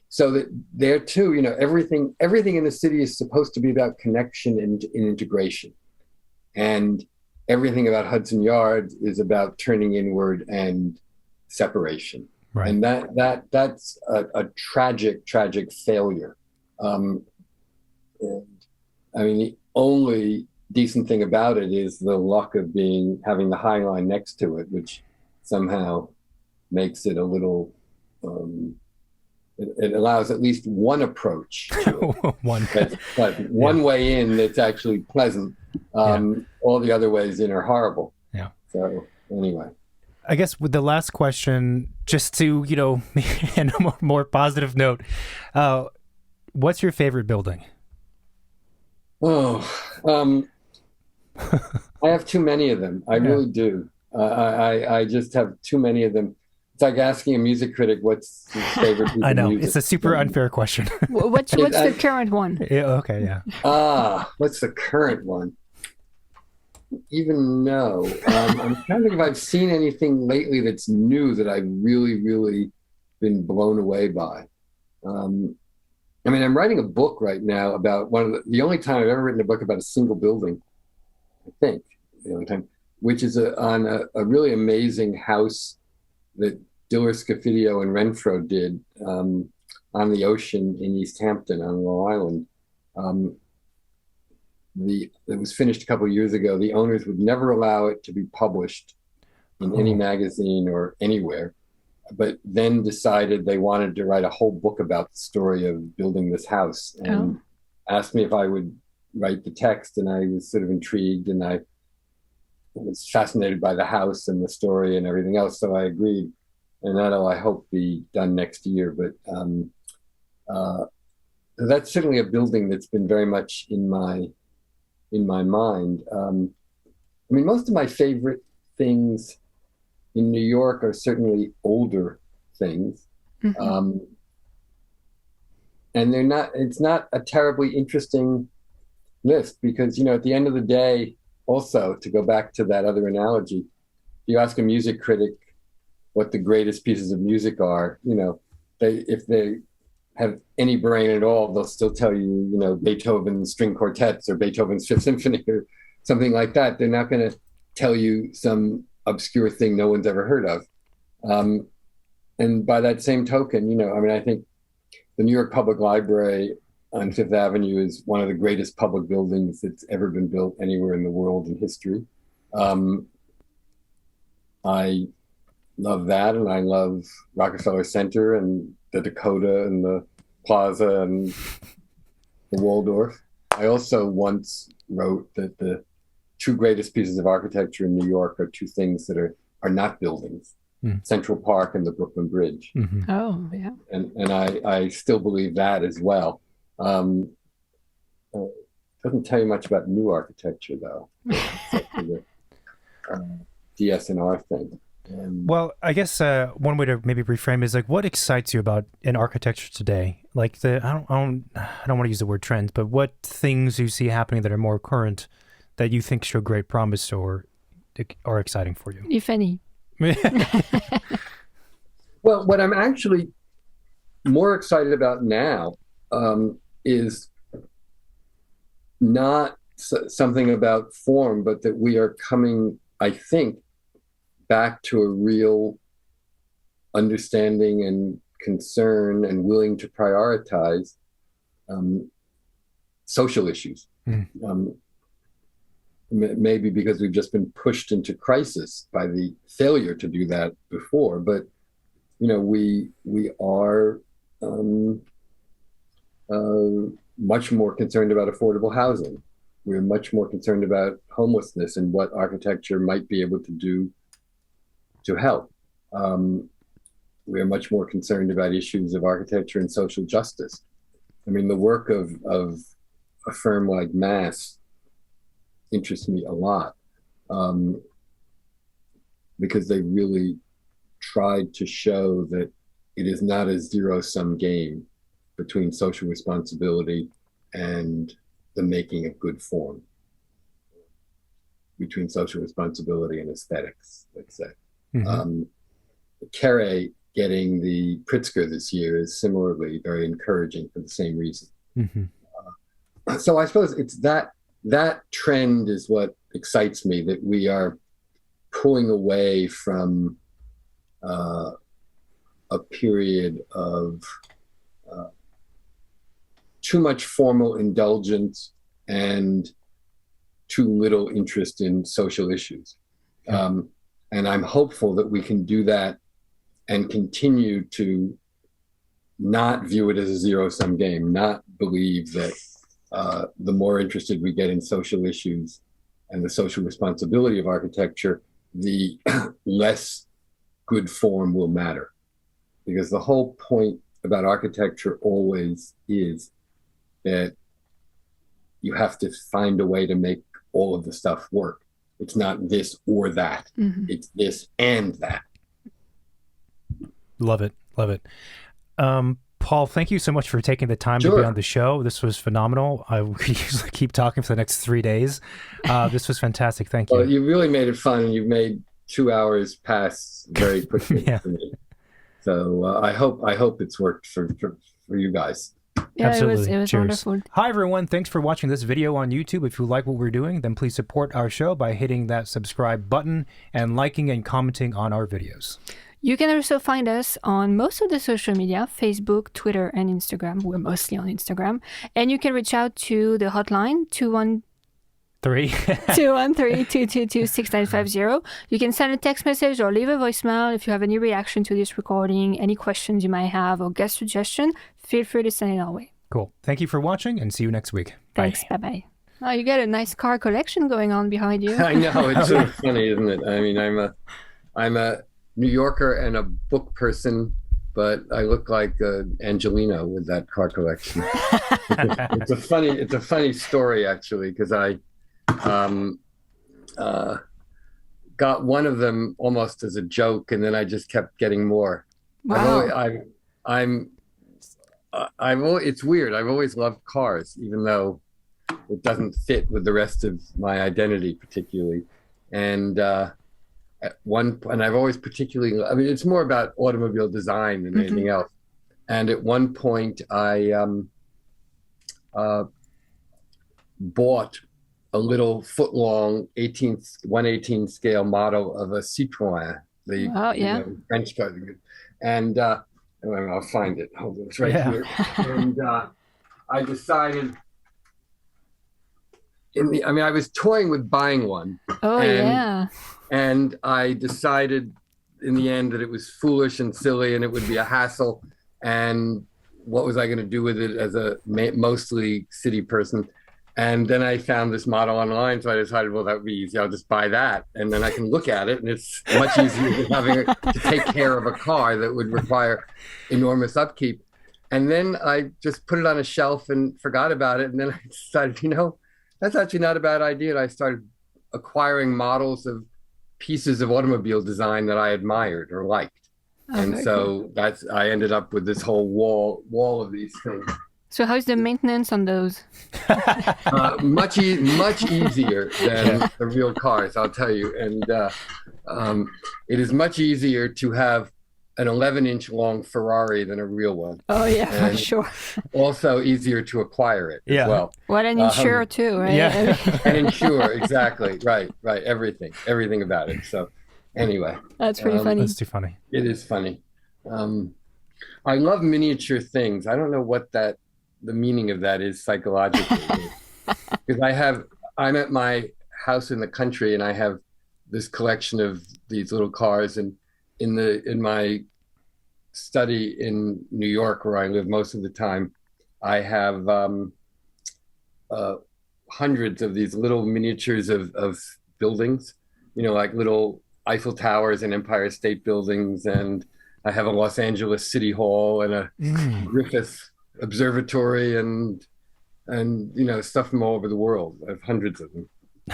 so that there too, everything in the city is supposed to be about connection and integration. And everything about Hudson Yards is about turning inward and separation. Right. And that's a tragic failure. And I mean, the only decent thing about it is the luck of having the High Line next to it, which somehow makes it a little, it allows at least one approach to it. One way in that's actually pleasant. All the other ways in are horrible. Yeah. So anyway, I guess with the last question, just to, in a more positive note, what's your favorite building? I have too many of them. I really do. I just have too many of them. It's like asking a music critic what's his favorite piece I know. of music. It's a super unfair question. What's the current one? What's the current one? Even know. I'm trying to think if I've seen anything lately that's new that I've really, really been blown away by. I'm writing a book right now about the only time I've ever written a book about a single building, I think, the only time, which is on a really amazing house that Diller, Scofidio, and Renfro did on the ocean in East Hampton on Long Island. It was finished a couple of years ago. The owners would never allow it to be published in any magazine or anywhere, but then decided they wanted to write a whole book about the story of building this house, and asked me if I would write the text, and I was sort of intrigued, and I was fascinated by the house and the story and everything else. So I agreed, and that'll, I hope, be done next year. But that's certainly a building that's been very much in my mind. I mean, most of my favorite things in New York are certainly older things. Mm-hmm. And it's not a terribly interesting list because, at the end of the day, also, to go back to that other analogy, if you ask a music critic what the greatest pieces of music are, if they have any brain at all, they'll still tell you, Beethoven's string quartets or Beethoven's Fifth Symphony or something like that. They're not going to tell you some obscure thing no one's ever heard of. And by that same token, I think the New York Public Library on Fifth Avenue is one of the greatest public buildings that's ever been built anywhere in the world in history. I love that, and I love Rockefeller Center and the Dakota and the Plaza and the Waldorf. I also once wrote that the two greatest pieces of architecture in New York are two things that are not buildings. Central Park and the Brooklyn Bridge. Mm-hmm. Oh, yeah. And I still believe that as well. Doesn't tell you much about new architecture, though. DSNR thing. Well, I guess one way to maybe reframe is like, what excites you about in architecture today? Like I don't want to use the word trends, but what things you see happening that are more current that you think show great promise or are exciting for you, if any? Well, what I'm actually more excited about now is not something about form, but that we are coming, I think, back to a real understanding and concern and willing to prioritize social issues. Maybe because we've just been pushed into crisis by the failure to do that before, but we are much more concerned about affordable housing. We're much more concerned about homelessness and what architecture might be able to do to help. We are much more concerned about issues of architecture and social justice. I mean, the work of a firm like Mass interests me a lot because they really tried to show that it is not a zero-sum game between social responsibility and the making of good form, between social responsibility and aesthetics, let's say. Mm-hmm. Kere getting the Pritzker this year is similarly very encouraging for the same reason. Mm-hmm. So I suppose it's that trend is what excites me, that we are pulling away from a period of too much formal indulgence and too little interest in social issues. Yeah. And I'm hopeful that we can do that and continue to not view it as a zero-sum game, not believe that the more interested we get in social issues and the social responsibility of architecture, the less good form will matter. Because the whole point about architecture always is that you have to find a way to make all of the stuff work. It's not this or that. Mm-hmm. It's this and that. Love it. Love it. Paul, thank you so much for taking the time to be on the show. This was phenomenal. I could usually keep talking for the next 3 days. This was fantastic. Thank you. Well, you really made it fun, and you've made 2 hours pass very quickly for me. So I hope it's worked for you guys. Yeah, absolutely. It was wonderful. Hi, everyone. Thanks for watching this video on YouTube. If you like what we're doing, then please support our show by hitting that subscribe button and liking and commenting on our videos. You can also find us on most of the social media, Facebook, Twitter, and Instagram. We're mostly on Instagram. And you can reach out to the hotline, 213-222-6950. You can send a text message or leave a voicemail if you have any reaction to this recording, any questions you might have, or guest suggestion. Feel free to send it our way. Cool. Thank you for watching, and see you next week. Thanks. Bye-bye. Oh, you got a nice car collection going on behind you. I know, it's sort of funny, isn't it? I mean, I'm a New Yorker and a book person, but I look like Angelino with that car collection. It's a funny story actually, because I got one of them almost as a joke, and then I just kept getting more. Wow. It's weird. I've always loved cars, even though it doesn't fit with the rest of my identity particularly. And and I've always particularly, I mean, it's more about automobile design than anything else. And at one point I bought a little foot-long 1/18 scale model of a Citroën, the French car. And I'll find it. Hold on, it's right here. And I decided, I was toying with buying one. Oh, And I decided in the end that it was foolish and silly and it would be a hassle. And what was I going to do with it as a mostly city person? And then I found this model online, so I decided, well, that would be easy. I'll just buy that, and then I can look at it, and it's much easier than having to take care of a car that would require enormous upkeep. And then I just put it on a shelf and forgot about it. And then I decided, that's actually not a bad idea. And I started acquiring models of pieces of automobile design that I admired or liked. And so I ended up with this whole wall of these things. So how's the maintenance on those? Much easier than the real cars, I'll tell you. And it is much easier to have an 11-inch long Ferrari than a real one. Oh, yeah, and for sure. Also easier to acquire it as well. What an insure too, right? Yeah. And insure, exactly. Right. Everything about it. So anyway. That's pretty funny. That's too funny. It is funny. I love miniature things. I don't know what the meaning of that is psychologically. Because I'm at my house in the country, and I have this collection of these little cars, and in my study in New York, where I live most of the time, I have hundreds of these little miniatures of buildings, like little Eiffel Towers and Empire State Buildings, and I have a Los Angeles City Hall and a Griffith Observatory and stuff from all over the world. I have hundreds of them.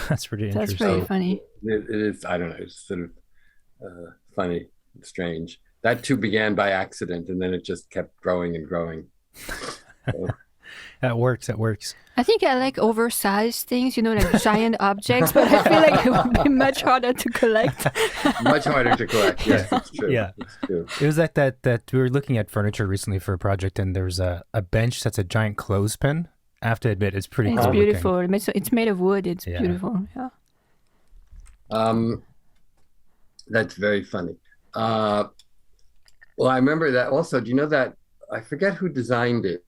That's pretty interesting. That's pretty funny. It is, I don't know, it's sort of funny and strange. That too began by accident, and then it just kept growing and growing. So. That works. I think I like oversized things, like giant objects, but I feel like it would be much harder to collect. Much harder to collect, yes, it's true. Yeah. It's true. It was like that we were looking at furniture recently for a project, and there's a bench that's a giant clothespin. I have to admit, it's pretty cool. It's beautiful. It's made of wood. It's beautiful. Yeah. That's very funny. Well, I remember that also. Do you know that? I forget who designed it.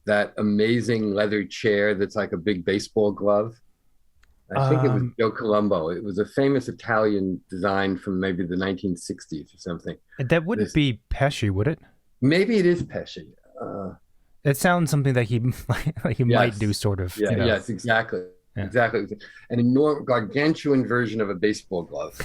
That amazing leather chair that's like a big baseball glove. I think it was Joe Colombo. It was a famous Italian design from maybe the 1960s or something. That wouldn't be Pesci, would it? Maybe it is Pesci. It sounds something that he might do, sort of. Yeah, Yes, exactly. Yeah. Exactly. An enormous, gargantuan version of a baseball glove.